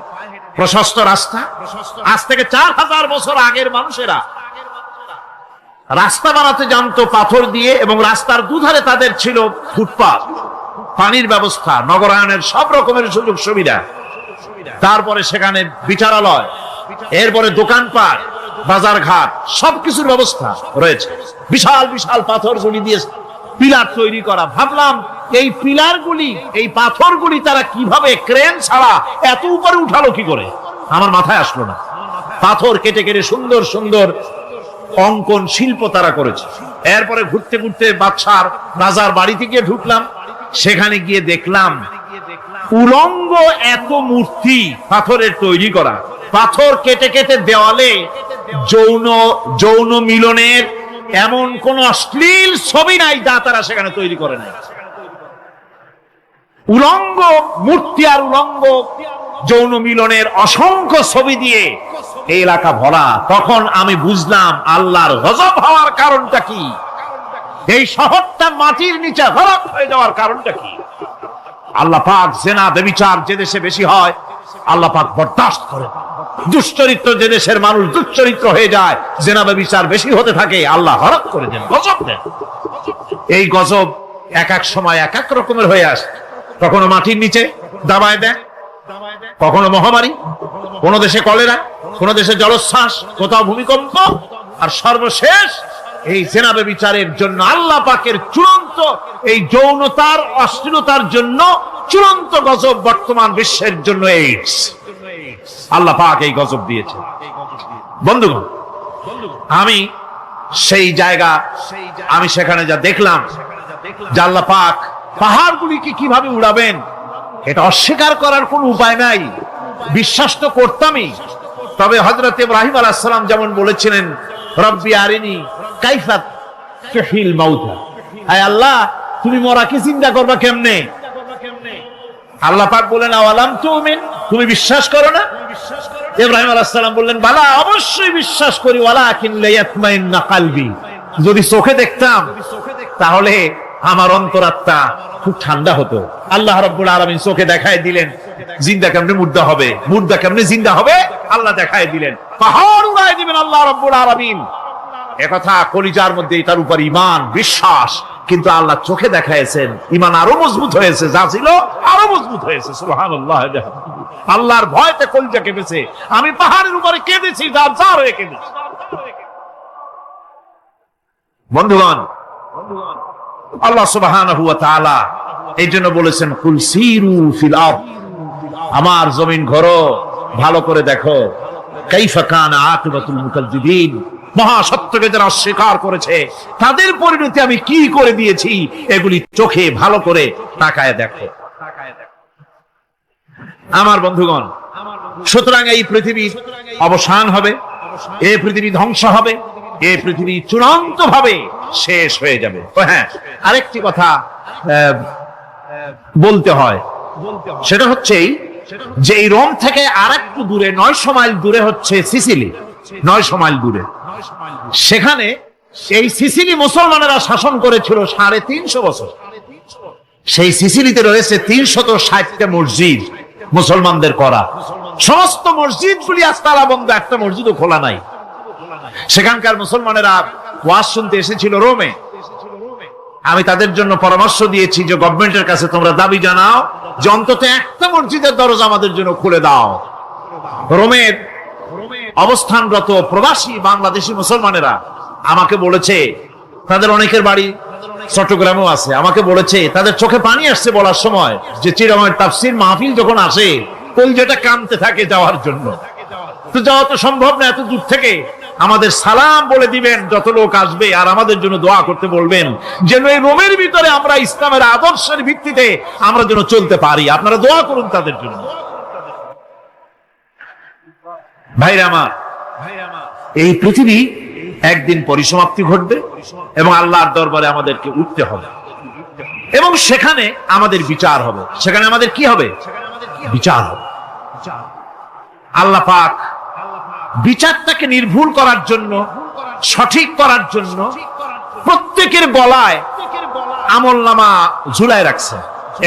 প্রশস্ত রাস্তা। আজ থেকে 4000 বছর আগের মানুষেরা রাস্তা বানাতে জানতো পাথর দিয়ে, এবং রাস্তার দুধারে তাদের ছিল ফুটপাত, পানির ব্যবস্থা, নগরায়নের সব রকমের সুযোগ সুবিধা। তারপরে সেখানে বিচারালয়, এরপরে দোকানপাট, বাজার ঘাট, সবকিছুর ব্যবস্থা রয়েছে। বিশাল বিশাল পাথরগুলি দিয়ে পিলার তৈরি করা। ভাবলাম এই পিলারগুলি, এই পাথরগুলি তারা কিভাবে ক্রেন ছাড়া এত উপরে উঠালো কি করে, আমার মাথায় আসলো না। পাথর কেটে কেটে সুন্দর সুন্দর অঙ্কন শিল্প তারা করেছে। এরপরে ঘুরতে ঘুরতে বাদশার রাজার বাড়িতে গিয়ে ঢুকলাম। সেখানে গিয়ে দেখলাম উলঙ্গ এত মূর্তি পাথরের তৈরি করা। পাথর কেটে কেটে দেওয়ালে যৌন মিলনের এমন কোন অশ্লীল ছবি নাই যা তারা সেখানে তৈরি করে নাই। উলঙ্গ মূর্তি আর উলঙ্গ যৌন মিলনের অসংখ্য ছবি দিয়ে এই এলাকা ভরা। তখন আমি বুঝলাম আল্লাহর গজব হওয়ার কারণটা কি, এই শহরটা মাটির নিচে গরক হয়ে যাওয়ার কারণটা কি। আল্লাহ পাক জেনা ব্যভিচার যে দেশে বেশি হয় আল্লাহ পাক বরদাস্ত করে। দুশ্চরিত্র যে দেশের মানুষ দুশ্চরিত্র হয়ে যায়, জেনা ব্যভিচার বেশি হতে থাকে, আল্লাহ হরক করে দেন, গজব দেন। এই গজব এক এক সময় এক এক রকমের হয়ে আসে। কখনো মাটির নিচে দাবায় দেয়, কখনো মহামারী, কোন দেশে কলেরা, কোন দেশে জলোচ্ছ্বাস, কোথাও ভূমিকম্প, আর সর্বশেষ এই জেনা ব্যভিচারের জন্য আল্লাহ পাকের চূড়ান্ত এই যৌনতার অশ্লীলতার জন্য চূড়ান্ত গজব বর্তমান বিশ্বের জন্য এইডস। আল্লাহ পাক এই গজব দিয়েছে। বন্ধুগণ, আমি সেই জায়গা, আমি সেখানে যা দেখলাম যে আল্লাহ পাক পাহাড়গুলিকে কিভাবে উড়াবেন, এটা অস্বীকার করার কোন উপায় নাই। বিশ্বাস তো করতামই। তবে হযরত ইব্রাহিম আলাইহিস সালাম যেমন বলেছিলেন, রব্বি আরিনি কাইফা তুহিল মাউতা, আয় আল্লাহ তুমি মরাকে জিন্দা করবা কেমনে? আল্লাহ পাক বলেন, আওয়ালাম তুমিন, তুমি বিশ্বাস করো না? ইব্রাহিম আলাইহিস সালাম বললেন, বালা, অবশ্যই বিশ্বাস করি, ওয়ালাকিন লিয়াতমাইন্না কলবি, যদি চোখে দেখতাম তাহলে আমার অন্তরাত্মা খুব ঠান্ডা হতো। আল্লাহ রাব্বুল আলামিন চোখে দেখায় দিলেন জিন্দা কেমনে মুর্দা হবে, মুর্দা কেমনে জিন্দা হবে, আল্লাহ দেখায় দিলেন। পাহাড় উড়ায় দিবেন আল্লাহ রাব্বুল আলামিন। একথা কলিজার মধ্যে তার উপর ঈমান বিশ্বাস, কিন্তু আল্লাহ চোখে দেখাইছেন, ঈমান আরো মজবুত হয়েছে, যা ছিল আরো মজবুত হয়েছে। সুবহানাল্লাহ। আল্লাহর ভয়তে কলিজা কেঁপেছে। আমি পাহাড়ের উপরে কেঁদেছি, জার হয়ে কেঁদেছি। বন্ধুগণ, আল্লাহ সুবহানাহু ওয়া তাআলা এই জন্য বলেছেন, কুল সিরু ফিল আরদ, আমার জমিন ঘোরো, ভালো করে দেখো, কাইফা কানা আকিবাতুল মুকাজ্জিবিন, মহাসত্যকে যারা অস্বীকার করেছে তাদের পরিণতি আমি কি করে দিয়েছি, এগুলি চোখে ভালো করে তাকায় দেখো। আমার বন্ধুগণ, সুতরাং এই পৃথিবীর অবসান হবে, এই পৃথিবী ধ্বংস হবে, এই পৃথিবী চূড়ান্ত ভাবে শেষ হয়ে যাবে। হ্যাঁ, আরেকটি কথা বলতে হয়, সেটা হচ্ছে যে এই রোম থেকে আর একটু দূরে 900 মাইল দূরে হচ্ছে সিসিলি। 900 মাইল দূরে, সেখানে এই সিসিলি মুসলমানেরা শাসন করেছিল 350 বছর। সেই সিসিলিতে রয়েছে 360টা মসজিদ মুসলমানদের করা। সমস্ত মসজিদগুলি আজ তালা বন্ধ, একটা মসজিদও খোলা নাই। সেখানকার মুসলমানেরা ওয়াজ শুনতে এসেছিল রোমে। আমি তাদের জন্য পরামর্শ দিয়েছি যে গভর্নমেন্টের কাছে তোমরা দাবি জানাও যে অন্তত একটা মসজিদের দরজা আমাদের জন্য খুলে দাও। রোমের অবস্থানরত প্রবাসী বাংলাদেশি মুসলমানেরা আমাকে বলেছে, তাদের অনেকের বাড়ি চট্টগ্রামেও আছে, আমাকে বলেছে তাদের চোখে পানি আসছে বলার সময় যে চিরাময়ের তাফসীর মাহফিল যখন আসে কলজাটা কাঁদতে থাকে যাওয়ার জন্য। তো যাওয়া তো সম্ভব না এত দূর থেকে, আমাদের সালাম বলে দিবেন যত লোক আসবে, আর আমাদের জন্য দোয়া করতে বলবেন যেন এই রোমের ভিতরে আমরা ইসলামের আদর্শের ভিত্তিতে আমরা যেন চলতে পারি। আপনারা দোয়া করুন তাদের জন্য। ভাইরা আমার, এই পৃথিবী একদিন পরিসমাপ্তি ঘটবে এবং আল্লাহর দরবারে আমাদেরকে উঠতে হবে এবং সেখানে আমাদের বিচার হবে। সেখানে আমাদের কি হবে? বিচার হবে। আল্লাহ পাক বিচারটাকে নির্ভুল করার জন্য, সঠিক করার জন্য প্রত্যেকের গলায় আমলনামা ঝুলায় রাখছে।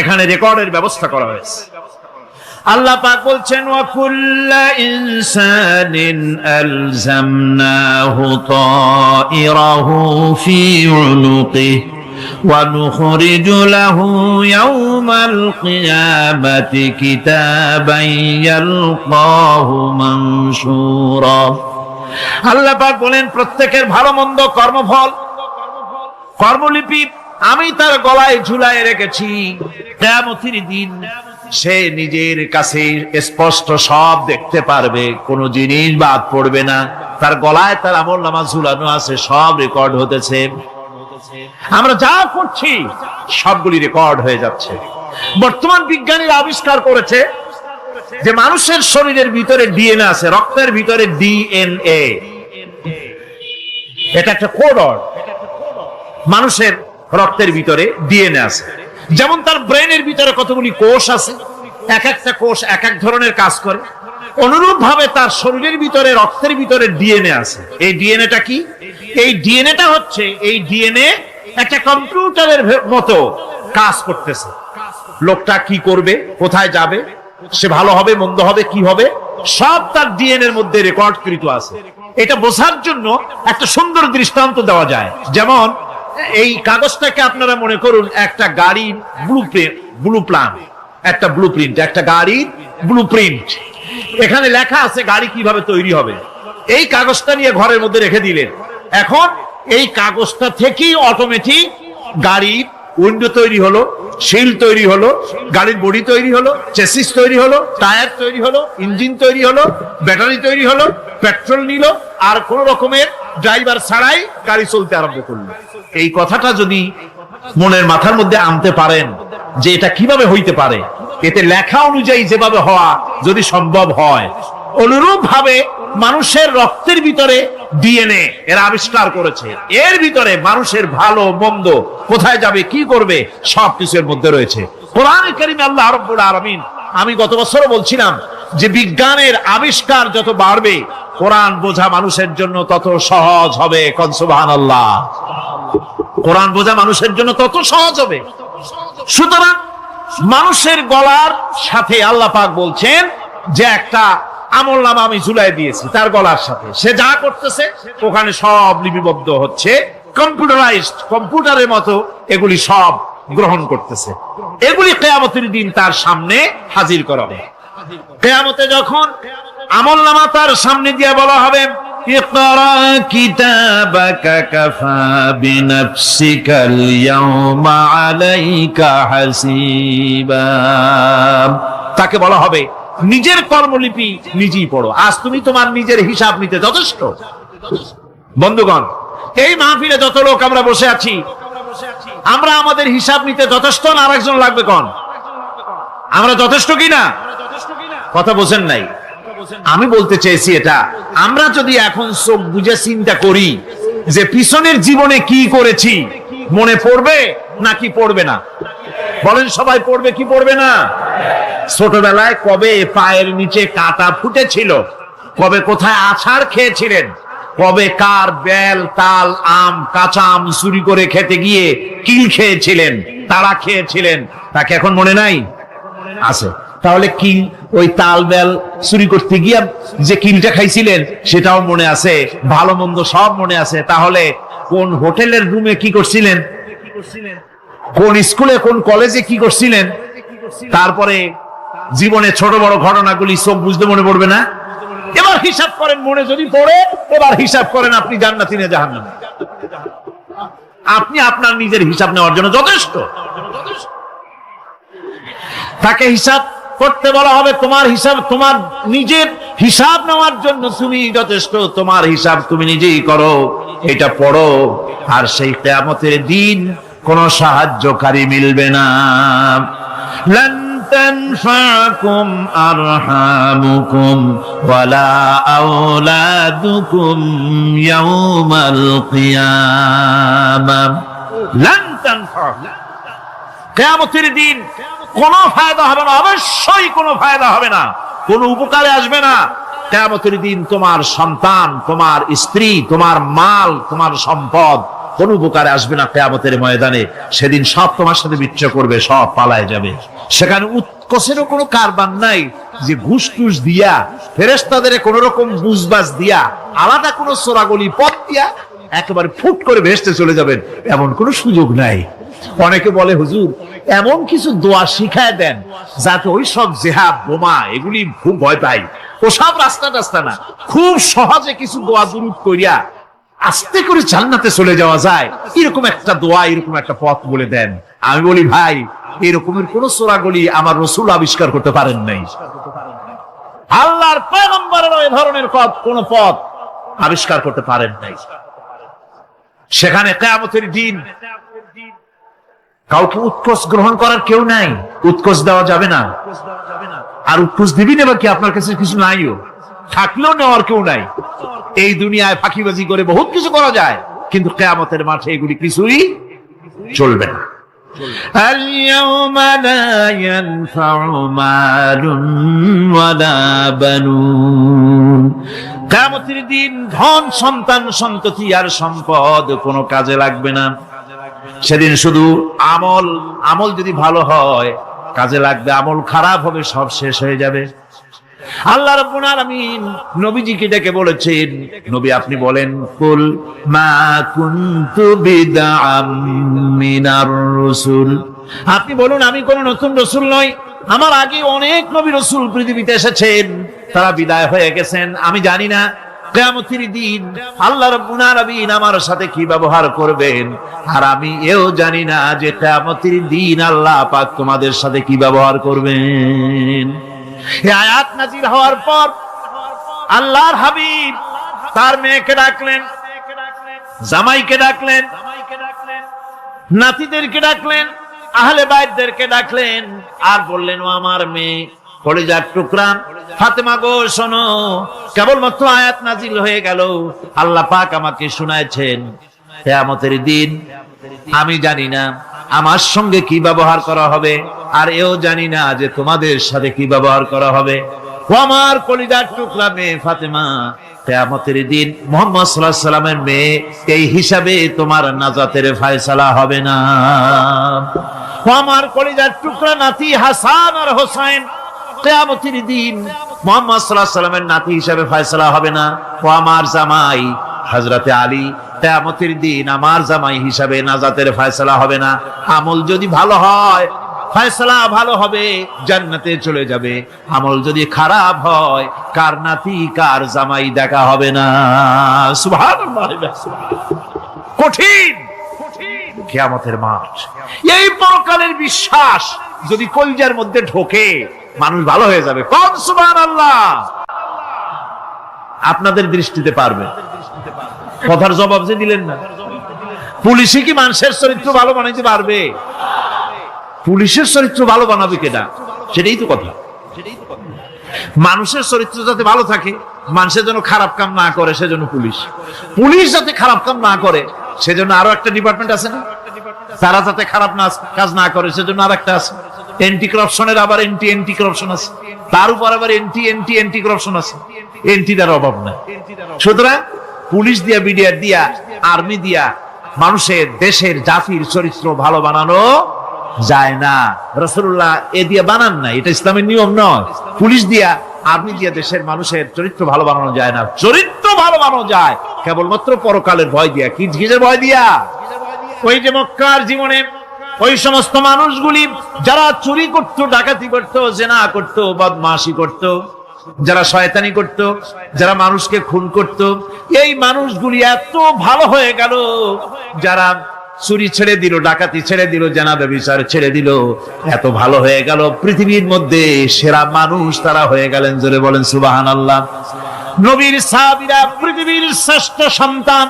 এখানে রেকর্ডের ব্যবস্থা করা হয়েছে। আল্লাহ পাক বলছেন, ওয়া কুল্লা ইনসানিন আলজামনাহু তাইরাহু ফি উনুকিহি ওয়া নুখরিজু লাহু ইয়াওমাল কিয়ামাতি কিতাবান ইয়ালকাহু মানশুরা। আল্লাহ পাক বলেন, প্রত্যেকের ভালো মন্দ কর্মফল, কর্মলিপি আমি তার গলায় ঝুলায় রেখেছি। কিয়ামতের দিন সে নিজের কাছে স্পষ্ট সব দেখতে পারবে, কোনো জিনিস বাদ পড়বে না। তার গলায় তার আমলনামা ঝুলানো আছে, সব রেকর্ড হতেছে। আমরা যা করছি সবগুলি রেকর্ড হয়ে যাচ্ছে। বর্তমান বিজ্ঞানীরা আবিষ্কার করেছে যে মানুষের শরীরের ভিতরে ডিএনএ আছে, রক্তের ভিতরে ডিএনএ, এটা একটা কোডর। মানুষের রক্তের ভিতরে ডিএনএ আছে। যেমন তার ব্রেনের ভিতরে কতগুলি কোষ আছে, এক একটা কোষ এক এক ধরনের কাজ করে, অনুরূপ ভাবে তার শরীরের ভিতরে রক্তের ভিতরে ডিএনএ আছে। এই ডিএনএটা কি? এই ডিএনএটা হচ্ছে, এই ডিএনএ একটা কম্পিউটারের মতো কাজ করতেছে। লোকটা কি করবে, কোথায় যাবে, সে ভালো হবে মন্দ হবে কি হবে, সব তার ডিএনএ এর মধ্যে রেকর্ডকৃত আছে। এটা বোঝার জন্য একটা সুন্দর দৃষ্টান্ত দেওয়া যায়। যেমন এই কাগজটাকে আপনারা মনে করুন একটা গাড়ির ব্লুপ্রিন্ট, একটা গাড়ির ব্লুপ্রিন্ট। এখানে লেখা আছে গাড়ি কিভাবে তৈরি হবে। এই কাগজটা নিয়ে ঘরের মধ্যে রেখে দিলেন। এখন এই কাগজটা থেকেই অটোমেটিক গাড়ির উইন্ডো তৈরি হলো, শিল তৈরি হলো, গাড়ির বডি তৈরি হলো, চেসিস তৈরি হলো, টায়ার তৈরি হলো, ইঞ্জিন তৈরি হলো, ব্যাটারি তৈরি হলো, পেট্রোল নিল, আর কোন রকমের ড্রাইভার ছাড়াই গাড়ি চলতে আরম্ভ করলো। এই কথাটা যদি মনের মাথার মধ্যে আনতে পারেন যে এটা কিভাবে হইতে পারে, এতে লেখা অনুযায়ী যেভাবে হওয়া যদি সম্ভব হয়, অনুরূপ ভাবে মানুষের রক্তের ভিতরে ডিএনএ এর আবিষ্কার করেছে। এর ভিতরে মানুষের ভালো মন্দ, কোথায় যাবে কি করবে, সবকিছু এর মধ্যে রয়েছে। কোরআনে কারীমে আল্লাহ রাব্বুল আলামিন, আমি গত বছরও বলছিলাম যে বিজ্ঞানের আবিষ্কার যত বাড়বে কোরআন বোঝা মানুষের জন্য তত সহজ হবে। কোন সুবহানাল্লাহ। কোরআন বোঝা মানুষের জন্য তত সহজ হবে। সুতরাং মানুষের গলার সাথে আল্লাহ পাক বলছেন যে একটা আমলনামা আমি ঝুলাই দিয়েছি তার গলার সাথে। সে যা করতেছে ওখানে সব লিপিবদ্ধ হচ্ছে, কম্পিউটারাইজড, কম্পিউটারের মতো এগুলি সব গ্রহণ করতেছে। এগুলি কিয়ামতের দিন তার সামনে হাজির করা হবে। কিয়ামতে যখন আমলনামা তার সামনে দিয়ে বলা হবে, ইকরা কিতাবাকা কাফা বিনাফসিকাল ইয়াওমা আলাইকা হাসিবা। তাকে বলা হবে নিজের কর্মলিপি নিজেই পড়ো, আজ তুমি তোমার নিজের হিসাব নিতে যথেষ্ট। বন্ধুগণ, এই মাহফিলে যত লোক আমরা বসে আছি, আমরা আমাদের হিসাব নিতে যথেষ্ট না আরেকজন লাগবে? কোন আমরা যথেষ্ট কিনা? কথা বোঝেন নাই? আমি বলতে চেয়েছি এটা, আমরা যদি এখন চোখ বুঝে চিন্তা করি যে পিছনের জীবনে কি করেছি, মনে পড়বে নাকি পড়বে না? বলেন সবাই, পড়বে কি পড়বে না? ছোটবেলায় কবে পায়ের নিচে কাঁটা ফুটেছিল, কবে কোথায় আছাড় খেয়েছিলেন, কবে কার বেল, তাল, আম, কাঁচা আম চুরি করে খেতে গিয়ে কিল খেয়েছিলেন, তারা খেয়েছিলেন, তাকে এখন মনে নাই? আছে। তাহলে কিল, ওই তাল বেল চুরি করতে গিয়ে যে কিলটা খাইছিলেন সেটাও মনে আছে, ভালো মন্দ সব মনে আছে। তাহলে কোন হোটেলের রুমে কি করছিলেন, কোন স্কুলে কোন কলেজে কি করছিলেন, তারপরে জীবনে ছোট বড় ঘটনাগুলি সব বুঝতে মনে পড়বে না? এবার হিসাব করেন, মনে যদি পড়ে এবার হিসাব করেন আপনি জান্নাতি না জাহান্নামী। আপনি আপনার নিজের হিসাব নেওয়ার জন্য যথেষ্ট। তাকে হিসাব করতে বলা হবে, তোমার হিসাব, তোমার নিজের হিসাব নেওয়ার জন্য তুমি যথেষ্ট, তোমার হিসাব তুমি নিজেই করো, এটা পড়ো। আর সেই কিয়ামতের দিন কোন সাহায্যকারী মিলবে না। লান তানফাকুম আরহামুকুম ওয়ালা আওলাদুকুম ইয়াউমাল কিয়ামাহ। লান তানফাকুম, কিয়ামতের দিন কোনো ফায়দা হবে না, অবশ্যই কোনো ফায়দা হবে না, কোনো উপকারে আসবে না। কিয়ামতের দিন তোমার সন্তান, তোমার স্ত্রী, তোমার মাল, তোমার সম্পদ কোন উপকারে আসবে না। কিয়ামতের ময়দানে সেদিন সব তোমার সাথে বিচ্ছেদ করবে, সব পালায় যাবে। সেখানে উৎকোষেরও কোনো কারবার নাই যে ঘুষ টুস দিয়া, ফেরেশতাদের কোন রকম বুঝবাজ দিয়া, আলাদা কোনো চোরাগলি পথ দিয়া একেবারে ফুট করে ভেস্তে চলে যাবেন, এমন কোনো সুযোগ নাই। অনেকে বলে, হুজুর এমন কিছু দোয়া শিখায় দেন যাতে ওই সব জেহাদ, বোমা এগুলি খুব ভয় পাই, ওসব রাস্তা টাস্তা না, খুব সহজে কিছু দোয়া দুরূদ করিয়া আস্তে করে জান্নাতে চলে যাওয়া যায়, এরকম একটা দোয়া, এরকম একটা পথ বলে দেন। আমি বলি, ভাই এরকমের কোন চোরাগলি আমার রাসূল আবিষ্কার করতে পারেন নাই। আল্লাহর পয়গম্বরের ওই ধরনের কোন পথ আবিষ্কার করতে পারেন নাই। সেখানে কিয়ামতের দিন কাউকে উৎকোষ গ্রহণ করার কেউ নাই, উৎকোষ দেওয়া যাবে না। আর উৎকোষ দিবি না কি, আপনার কাছে কিছু নাইও, থাকলেও নেওয়ার কেউ নাই। এই দুনিয়ায় ফাঁকিবাজি করে বহুত কিছু করা যায়, কিন্তু কিয়ামতের মাঠে এগুলি কিছুই চলবে না। আল-ইয়াওমা লা ইয়ানফা'ু মালুন ওয়ালা বানুন। কিয়ামতের দিন ধন, সন্তান, সন্ততি আর সম্পদ কোনো কাজে লাগবে না। সেদিন শুধু আমল যদি ভালো হয় কাজে লাগবে, আমল খারাপ হবে সব শেষ হয়ে যাবে। আল্লাহ রাব্বুল আলামিন নবীজিকে ডেকে বলেছেন, নবী আপনি বলেন, কুল মা কুনতু বিদআম মিনার রাসূল, আপনি বলুন আমি কোন নতুন রাসূল নই, আমার আগে অনেক নবী রাসূল পৃথিবীতে এসেছেন, তারা বিদায় হয়ে গেছেন। আমি জানি না কিয়ামতের দিন আল্লাহ রাব্বুল আলামিন আমার সাথে কি ব্যবহার করবেন, আর আমি এও জানি না যে কিয়ামতের দিন আল্লাহ পাক তোমাদের সাথে কি ব্যবহার করবেন। এই আয়াত নাযিল হওয়ার পর আল্লাহর হাবিব তার মেয়েকে ডাকলেন, জামাইকে ডাকলেন, নাতিদেরকে ডাকলেন, আহলে বাইতদেরকে ডাকলেন, আর বললেন, ও আমার মেয়ে, কলিজার টুকরা ফাতেমা গো, শোনো, কেবলমাত্র আয়াত নাযিল হয়ে গেল, আল্লাহ পাক আমাকে শুনাইছেন, কিয়ামতের দিন আমি জানি না আমার সঙ্গে কি ব্যবহার করা হবে, আর এও জানি না যে তোমাদের সাথে কি ব্যবহার করা হবে। ও আমার কলিজার টুকরা মেয়ে ফাতেমা, কিয়ামতের দিন মুহাম্মদ সাল্লাল্লাহু আলাইহি সাল্লামের মেয়ে, এই হিসাবে তোমার নাজাতের ফয়সালা হবে না। ও আমার কলিজার টুকরা নাতি হাসান আর হোসেন, কিয়ামতের দিন মুহাম্মদ সাল্লাল্লাহু আলাইহি সাল্লামের নাতি হিসাবে ফয়সালা হবে না। ও আমার জামাই হযরতে আলী, কিয়ামতের দিন আমার জামাই হিসাবে নাজাতের ফয়সালা হবে না। আমল যদি ভালো হয় ফয়সালা ভালো হবে, জান্নাতে চলে যাবে। আমল যদি খারাপ হয়, কার নাতি কার জামাই দেখা হবে না। সুবহানাল্লাহ। কঠিন কিয়ামতের মাঠ। এই পরকালের বিশ্বাস যদি কলিজার মধ্যে ঢোকে, মানুষ ভালো হয়ে যাবে। কোন সুবহানাল্লাহ। আপনাদের দৃষ্টিতে পারবে। কথার জবাব যে দিলেন না, পুলিশে কি মানুষের চরিত্র ভালো বানাইতে পারবে? পুলিশের চরিত্র ভালো বানাবে কেনা, সেটাই তো কথা। মানুষের চরিত্র যাতে ভালো থাকে, মানুষের জন্য খারাপ কাম না করে সেজন্য পুলিশ, পুলিশ যাতে খারাপ কাম না করে সেজন্য আরো একটা ডিপার্টমেন্ট আছে না, তারা যাতে খারাপ কাজ না করে সেজন্য আর একটা আছে, এন্টি করাপশনের আবার এন্টি করাপশন আছে, তার উপর আবার এন্টি করাপশন আছে, এন্টিটার অভাব নাই। সুতরাং পুলিশ দিয়া, বিডিআর দিয়া, আর্মি দিয়া মানুষের, দেশের, জাতির চরিত্র ভালো বানানো যায় না। রাসূলুল্লাহ এ দিয়ে বানান না, এটা ইসলামের নিয়ম নয়। পুলিশ দিয়া, আর্মি দিয়া দেশের মানুষের চরিত্র ভালো বানানো যায় না। চরিত্র ভালো বানানো যায় কেবলমাত্র পরকালের ভয় দিয়া। কি কিসের ভয় দিয়া? ওই যে মক্কার জীবনে ওই সমস্ত মানুষগুলি যারা চুরি করত, ডাকাতি করত, জেনা করত, বদমাশি করত, যারা শয়তানি করত, যারা মানুষকে খুন করত, এই মানুষগুলি এত ভালো হয়ে গেল, যারা চুরি ছেড়ে দিল, ডাকাতি ছেড়ে দিল, জেনা ব্যভিচার ছেড়ে দিল, এত ভালো হয়ে গেল, পৃথিবীর মধ্যে সেরা মানুষ তারা হয়ে গেলেন। জোরে বলেন সুবহানাল্লাহ। নবীর সাহাবীরা পৃথিবীর শ্রেষ্ঠ সন্তান,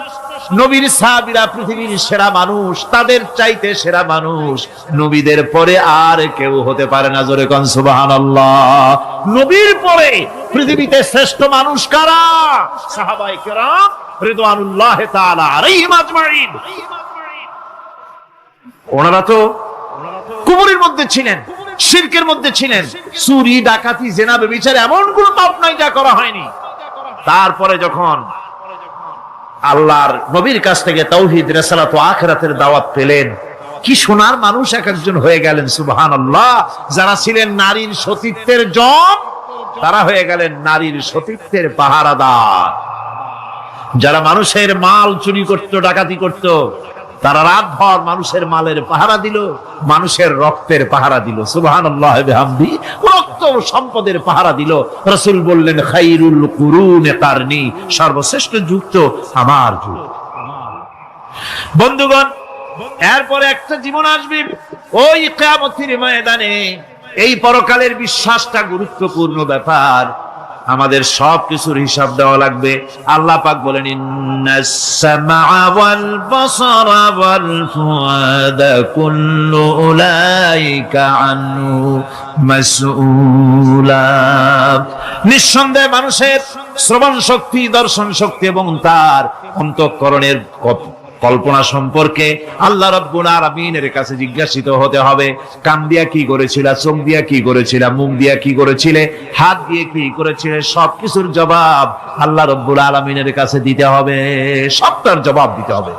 নবীর সাহাবীরা পৃথিবীর সেরা মানুষ, তাদের চাইতে সেরা মানুষ নবীদের পরে আর কেউ হতে পারে না। জোরে কোন সুবহানাল্লাহ। নবীর পরে পৃথিবীতে শ্রেষ্ঠ মানুষ কারা? সাহাবায়ে কেরাম রিদওয়ানুল্লাহি তাআলা আলাইহিম আজমাইন। ওনারা তো কুফরের মধ্যে ছিলেন, শিরকের মধ্যে ছিলেন, চুরি, ডাকাতি, জেনা, ব্যভিচার এমন কোনো পাপ নাই যা করা হয়নি। তারপরে যখন আল্লাহর নবীর কাছ থেকে তাওহীদ, রিসালাত ও আখিরাতের দাওয়াত পেলেন, কি সোনার মানুষ এক একজন হয়ে গেলেন। সুবহানাল্লাহ। যারা ছিলেন নারীর সতীত্বের জম, তারা হয়ে গেলেন নারীর সতীত্বের পাহারাদার। যারা মানুষের মাল চুরি করত, ডাকাতি করত, তারা রাতভর মানুষের মালের পাহারা দিল, মানুষের রক্তের পাহারা দিল। সুবহানাল্লাহ বিহামদি। রক্ত সম্পদের পাহারা দিল। রাসূল বললেন, খায়রুল কুরুনে কারনি, সর্বশ্রেষ্ঠ যুগ তো আমার যুগ। বন্ধুগণ, এরপরে একটা জীবন আসবে ওই কিয়ামতের ময়দানে। এই পরকালের বিশ্বাসটা গুরুত্বপূর্ণ ব্যাপার। আমাদের সবকিছুর হিসাব দেওয়া লাগবে। আল্লাহ পাক বলেন, ইন্নাস সামআ ওয়াল বাসারা ওয়াল ফুআদা কুল্লু উলাইকা আনহু মাসউলা। নিঃসন্দেহে মানুষের শ্রবণ শক্তি, দর্শন শক্তি এবং তার অন্তঃকরণের কল্পনা সম্পর্কে আল্লাহ রাব্বুল আলামিনের কাছে জিজ্ঞাসিত হতে হবে। কান দিয়া কি করেছিলা, চোখ দিয়া কি করেছিলা, মুখ দিয়া কি করেছিলে, হাত দিয়ে কি করেছিলে, সবকিছুর জবাব আল্লাহ রাব্বুল আলামিনের কাছে দিতে হবে। সবটার জবাব দিতে হবে,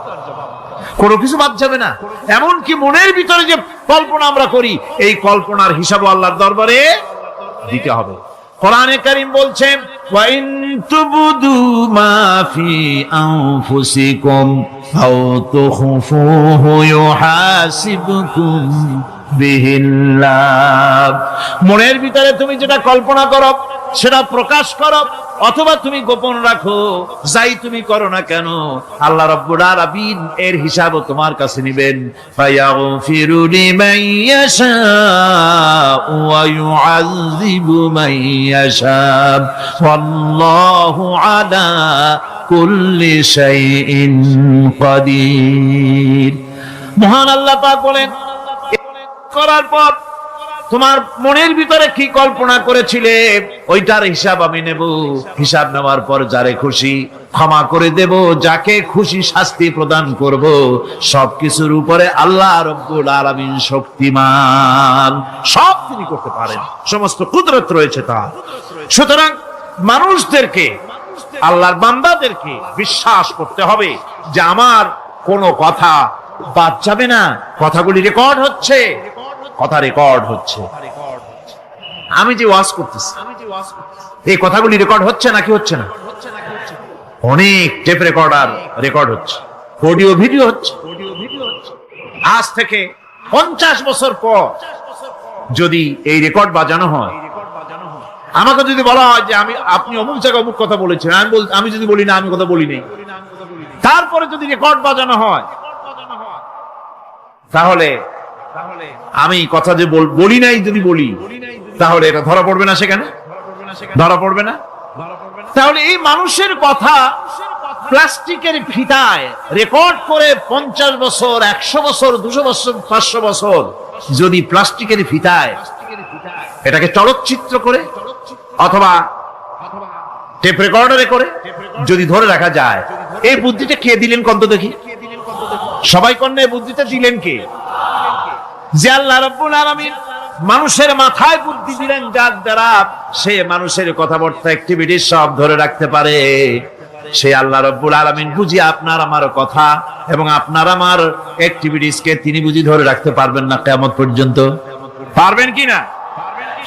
কোনো কিছু বাদ যাবে না। এমনকি মনের ভিতরে যে কল্পনা আমরা করি, এই কল্পনার হিসাবও আল্লাহর দরবারে দিতে হবে। কোরআনে কারীম বলছেন, ওয়া ইন তুবদু মা ফি আনফুসিকুম আও তুখফুহু ইউহাসিবকুম বিহিল্লাহ। মনের ভিতরে তুমি যেটা কল্পনা করো সেটা প্রকাশ করো, অথবা তুমি গোপন রাখো, যাই তুমি করো না কেন, আল্লাহ রাব্বুল আলামিন এর হিসাবও তোমার কাছে নেবেন। ফায়াগফিরু লিমান ইয়াশাউ ওয়া ইউআযযিবু মান ইয়াশাউ ওয়াল্লাহু আলা কুল্লি শাইইন কাদির। মহান আল্লাহ পাক বলেন, করার পর তোমার মনের ভিতরে কি কল্পনা করেছিলে ওইটার হিসাব আমি নেব। হিসাব নেওয়ার পর যারে খুশি ক্ষমা করে দেব, যাকে খুশি শাস্তি প্রদান করব। সবকিছুর উপরে আল্লাহ রাব্বুল আলামিন শক্তিমান, সব তিনি করতে পারেন, সমস্ত কুদরত রয়েছে তার। সুতরাং মানুষদেরকে, আল্লাহর বান্দাদেরকে বিশ্বাস করতে হবে যে আমার কোনো কথা বাদ যাবে না। কথাগুলি রেকর্ড হচ্ছে, কথা রেকর্ড হচ্ছে। আমি যে ওয়াজ করতেছি, এই কথাগুলি রেকর্ড হচ্ছে নাকি হচ্ছে না? অনেক টেপ রেকর্ডার রেকর্ড হচ্ছে, অডিও ভিডিও হচ্ছে। আজ থেকে 50 বছর পর যদি এই রেকর্ড বাজানো হয়, আমাকে যদি বলা হয় যে আপনি অমুক জায়গায় অমুক কথা বলেছেন, আমি যদি বলি না আমি কথা বলি নাই, তারপরে যদি রেকর্ড বাজানো হয়, তাহলে আমি কথা যে বলি নাই যদি বলি, তাহলে এটা ধরা পড়বে না? সেখানে ধরা পড়বে না? তাহলে এই মানুষের কথা প্লাস্টিকের ফিতায় রেকর্ড করে 50 বছর, 100 বছর, 200 বছর, 500 বছর যদি প্লাস্টিকের ফিতায় এটাকে চলচ্চিত্র করে অথবা টেপ রেকর্ডারে করে যদি ধরে রাখা যায়। এই বুদ্ধিটা কে দিলেন কন্ত দেখি? সবাই কন্যা এই বুদ্ধিটা দিলেন কে? যে আল্লাহ রাব্বুল আলামিন মানুষের মাথায় বুদ্ধি দিলেন, যার দ্বারা সে মানুষের কথাবার্তা অ্যাক্টিভিটি সব ধরে রাখতে পারে। সে আল্লাহ রাব্বুল আলামিন বুঝি আপনার আমার কথা এবং আপনার আমার অ্যাক্টিভিটিস কে তিনি বুঝি ধরে রাখতে পারবেন না কিয়ামত পর্যন্ত? পারবেন কিনা?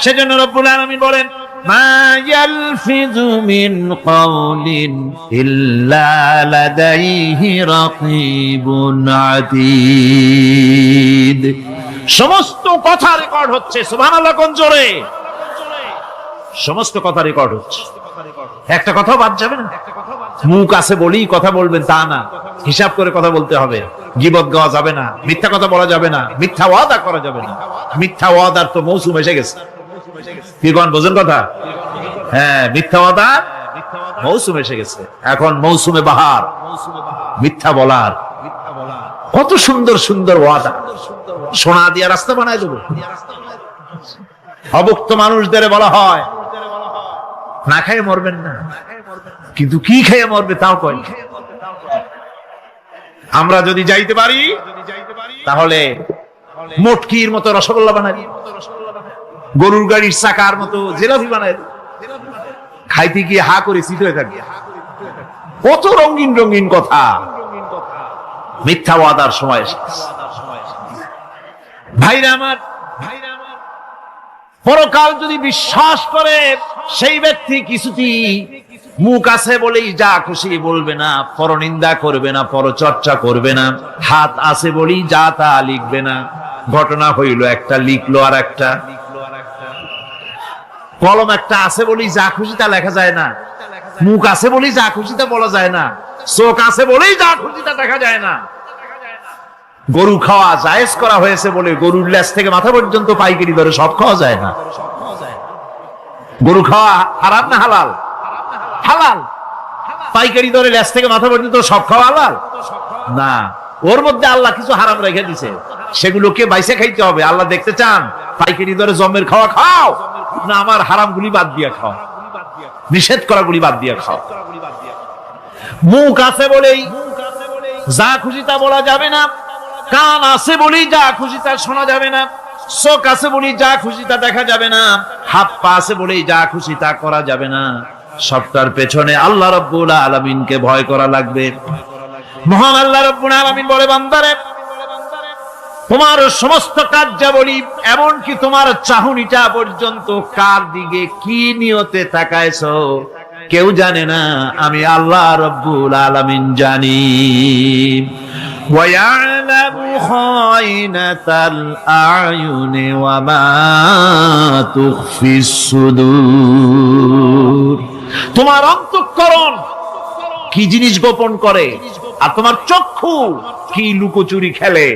সেজন্য রব্বুল আলামিন বলেন, মা ইয়ালফিযু মিন কাওলিন ইল্লা লাদাইহি রাকিবুন আতীদ। সমস্ত কথা রেকর্ড হচ্ছে। সুবহানাল্লাহ কোন জোরে! সমস্ত কথা রেকর্ড হচ্ছে, একটা কথাও বাদ যাবে না। মুখ আছে বলেই কথা বলবেন তা না, হিসাব করে কথা বলতে হবে। গীবত গাওয়া যাবে না, মিথ্যা কথা বলা যাবে না, মিথ্যা ওয়াদা করা যাবে না। মিথ্যা ওয়াদার তো মৌসুম এসে গেছে। কি কোন বোঝেন কথা? হ্যাঁ, মিথ্যা ওয়াদার মৌসুম এসে গেছে। এখন মৌসুমে বাহার, মিথ্যা বলার। কত সুন্দর সুন্দর ওয়াদা, সোনা দিয়া রাস্তা বানায় দেবো। অভুক্ত মানুষদের বলা হয় না খেয়ে মরবেন না, কিন্তু কি খেয়ে মরবে তাও কয়। আমরা যদি যাইতে পারি তাহলে মটকির মতো রসগোল্লা বানাই, গরুর গাড়ির চাকার মতো জিলাপি বানাই, খাইতে গিয়ে হা করে চিত হয়ে থাকি। কত রঙিন রঙিন কথা। মিথ্যা ওয়াদার সময় ভাইরা আমার, পরকাল যদি বিশ্বাস করে সেই ব্যক্তি কিছুতেই মুখ আছে বলেই যা খুশি বলবে না, পরনিন্দা করবে না, পরচর্চা করবে না, হাত আছে বলেই যা তা লিখবে না। ঘটনা হইল একটা, লিখলো আর একটা। কলম একটা আছে বলেই যা খুশি তা লেখা যায় না, মুখ আছে বলেই যা খুশি তা বলা যায় না, চোখ আছে বলেই যা খুশি তা দেখা যায় না। গরু খাওয়া জায়েজ করা হয়েছে বলে গরুর লেজ থেকে মাথা পর্যন্ত পাইকারি দরে সব খাওয়া যায় না। গরু খাওয়া হারাম না হালাল? হালাল। পাইকারি দরে লেজ থেকে মাথা পর্যন্ত সব খাওয়া হালাল না। ওর মধ্যে আল্লাহ কিছু হারাম রেখে দিছে, সেগুলোকে বাইসে খাইতে হবে। আল্লাহ দেখতে চান পাইকারি দরে জমের খাওয়া খাও না আমার হারাম গুলি বাদ দিয়া খাও, নিষেধ করা গুলি বাদ দিয়া খাও। মুখ আছে বলেই যা খুশি তা বলা যাবে না, কান আছে বলেই যা খুশি তা শোনা যাবে না, চোখ আছে বলেই যা খুশি তা দেখা যাবে না, হাত পা আছে বলেই যা খুশি তা করা যাবে না। সবটার পেছনে আল্লাহ রাব্বুল আলামিনকে ভয় করা লাগবে। মহান আল্লাহ রাব্বুল আলামিন বলে, বান্দারে তোমার সমস্ত কার্যাবলী এমনকি তোমার চাহনিটা পর্যন্ত কার দিকে কি নিয়তে তাকায়ছো কেউ জানে না, আমি আল্লাহ রাব্বুল আলামিন জানি। وَيَعْلَمُ خَائِنَةَ الْأَعْيُنِ وَمَا تُخْفِي الصُّدُورُ। তোমার অন্তঃকরণ কি জিনিস গোপন করে আর তোমার চক্ষু কি লুকোচুরি খেলে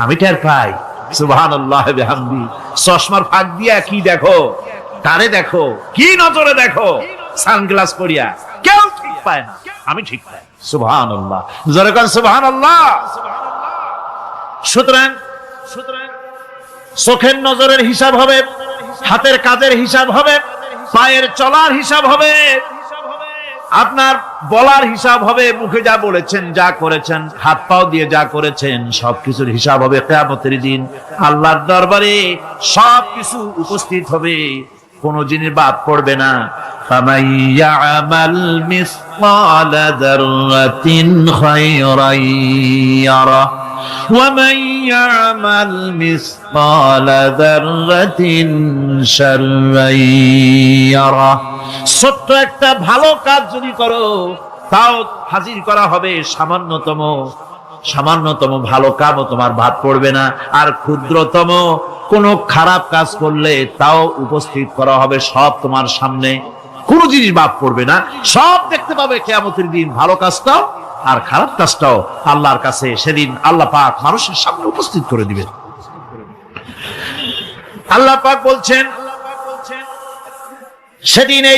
আমি টের পাই। সুবহানাল্লাহ বিহামদি। চশমার ফাঁক দিয়া কি দেখো, কারে দেখো, কি নজরে দেখো, সানগ্লাস পরিয়া কেউ ঠিক পায় না, আমি ঠিক পাই। সুবহানাল্লাহ, জোরে কোন সুবহানাল্লাহ। সুতরাং চোখের নজরের হিসাব হবে, হাতের কাজের হিসাব হবে, পায়ের চলার হিসাব হবে, আপনার বলার হিসাব হবে, মুখে যা বলেছেন, যা করেছেন, হাত পাও দিয়ে যা করেছেন সবকিছুর হিসাব হবে কিয়ামতের দিন। আল্লাহর দরবারে সবকিছু উপস্থিত হবে, কোন জিনিস বাদ পড়বে না। فَمَن يَعْمَلْ مِثْقَالَ ذَرَّةٍ خَيْرًا يَرَهُ وَمَن يَعْمَلْ مِثْقَالَ ذَرَّةٍ شَرًّا يَرَهُ। ছোট্ট একটা ভালো কাজ যদি করো তাও হাজির করা হবে সামান্যতম ভালো কাজও তোমার বাদ পড়বে না, আর ক্ষুদ্রতম কোন খারাপ কাজ করলে তাও উপস্থিত করা হবে সব তোমার সামনে, কোন জিনিস বাদ পড়বে না, সব দেখতে পাবে কিয়ামতের দিন। ভালো কাজটাও আর খারাপ কাজটাও আল্লাহর কাছে সেদিন আল্লাহ পাক মানুষের সামনে উপস্থিত করে দিবেন। আল্লাহ পাক বলছেন সেদিন এই